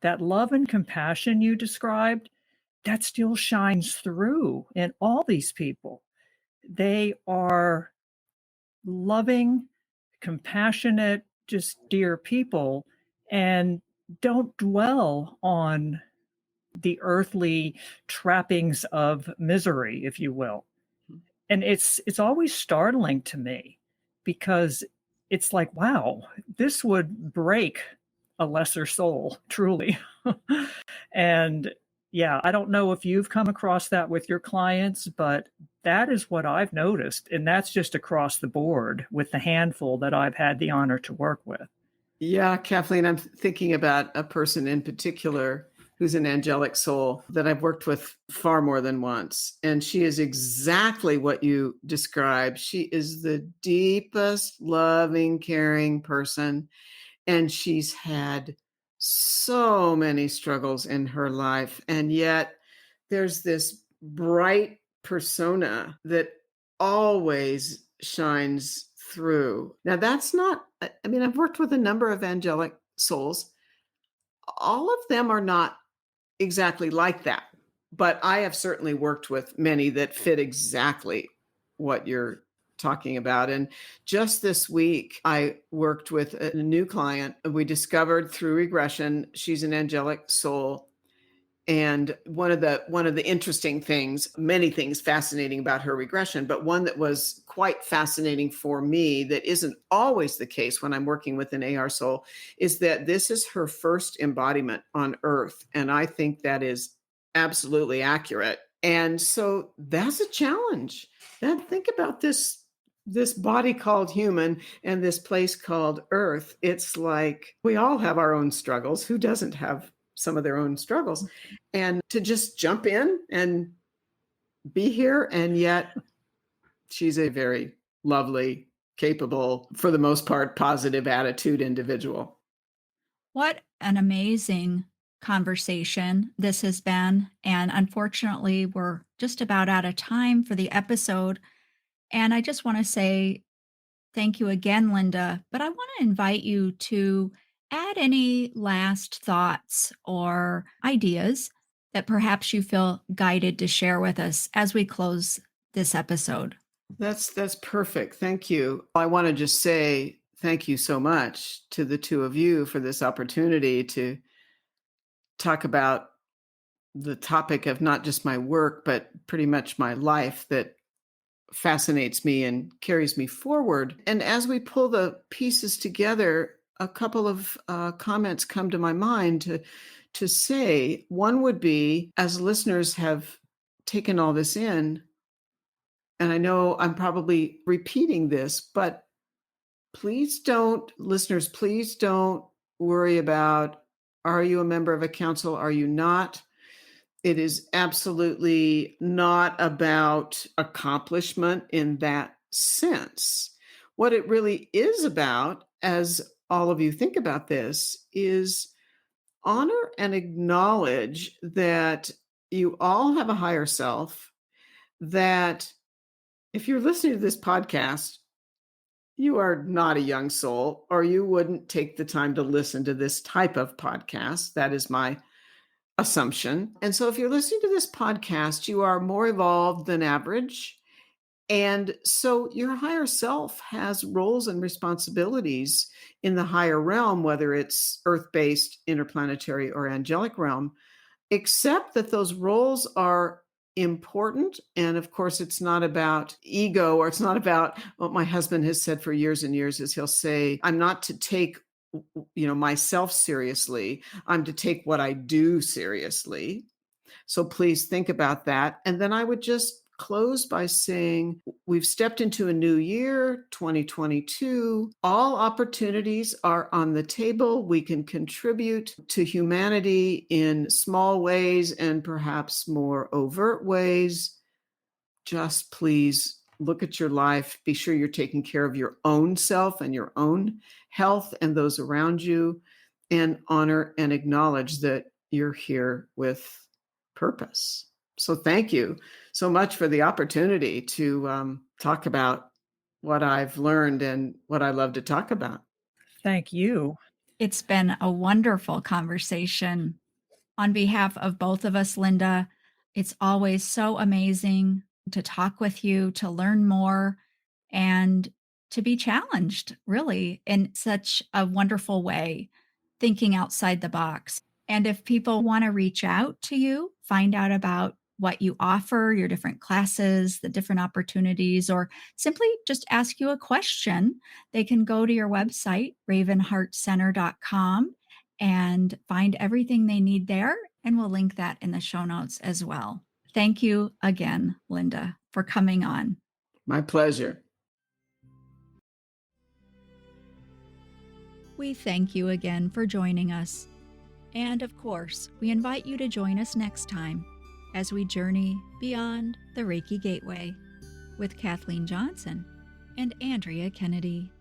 that love and compassion you described, that still shines through in all these people. They are loving, compassionate, just dear people, and don't dwell on the earthly trappings of misery, if you will. And it's always startling to me, because it's like, wow, this would break a lesser soul, truly. And yeah, I don't know if you've come across that with your clients, but that is what I've noticed. And that's just across the board with the handful that I've had the honor to work with. Yeah, Kathleen, I'm thinking about a person in particular who's an angelic soul that I've worked with far more than once. And she is exactly what you described. She is the deepest, loving, caring person. And she's had so many struggles in her life. And yet there's this bright persona that always shines through. Now, that's not, I mean, I've worked with a number of angelic souls. All of them are not exactly like that, but I have certainly worked with many that fit exactly what you're talking about. And just this week, I worked with a new client. We discovered through regression, she's an angelic soul. And one of the interesting things, many things fascinating about her regression, but one that was quite fascinating for me that isn't always the case when I'm working with an AR soul, is that this is her first embodiment on Earth. And I think that is absolutely accurate. And so that's a challenge. Now think about this body called human and this place called Earth. It's like we all have our own struggles. Who doesn't have some of their own struggles? And to just jump in and be here. And yet she's a very lovely, capable, for the most part, positive attitude individual. What an amazing conversation this has been. And unfortunately, we're just about out of time for the episode. And I just want to say thank you again, Linda. But I want to invite you to add any last thoughts or ideas that perhaps you feel guided to share with us as we close this episode. That's perfect. Thank you. I want to just say thank you so much to the two of you for this opportunity to talk about the topic of not just my work, but pretty much my life that fascinates me and carries me forward. And as we pull the pieces together, a couple of comments come to my mind to say. One would be, as listeners have taken all this in, and I know I'm probably repeating this, but please don't worry about, are you a member of a council? Are you not? It is absolutely not about accomplishment in that sense. What it really is about, as all of you think about this, is honor and acknowledge that you all have a higher self, that if you're listening to this podcast, you are not a young soul, or you wouldn't take the time to listen to this type of podcast. That is my assumption. And so if you're listening to this podcast, you are more evolved than average. And so your higher self has roles and responsibilities in the higher realm, whether it's earth-based, interplanetary, or angelic realm, except that those roles are important. And of course, it's not about ego, or it's not about what my husband has said for years and years is he'll say, I'm not to take myself seriously. I'm to take what I do seriously. So please think about that. And then I would just close by saying we've stepped into a new year, 2022. All opportunities are on the table. We can contribute to humanity in small ways and perhaps more overt ways. Just please look at your life. Be sure you're taking care of your own self and your own health and those around you, and honor and acknowledge that you're here with purpose. So thank you so much for the opportunity to talk about what I've learned and what I love to talk about. Thank you. It's been a wonderful conversation. On behalf of both of us, Linda, it's always so amazing to talk with you, to learn more, and to be challenged, really, in such a wonderful way, thinking outside the box. And if people want to reach out to you, find out about what you offer, your different classes, the different opportunities, or simply just ask you a question, they can go to your website, ravenheartcenter.com, and find everything they need there. And we'll link that in the show notes as well. Thank you again, Linda, for coming on. My pleasure. We thank you again for joining us. And of course, we invite you to join us next time as we journey beyond the Reiki Gateway with Kathleen Johnson and Andrea Kennedy.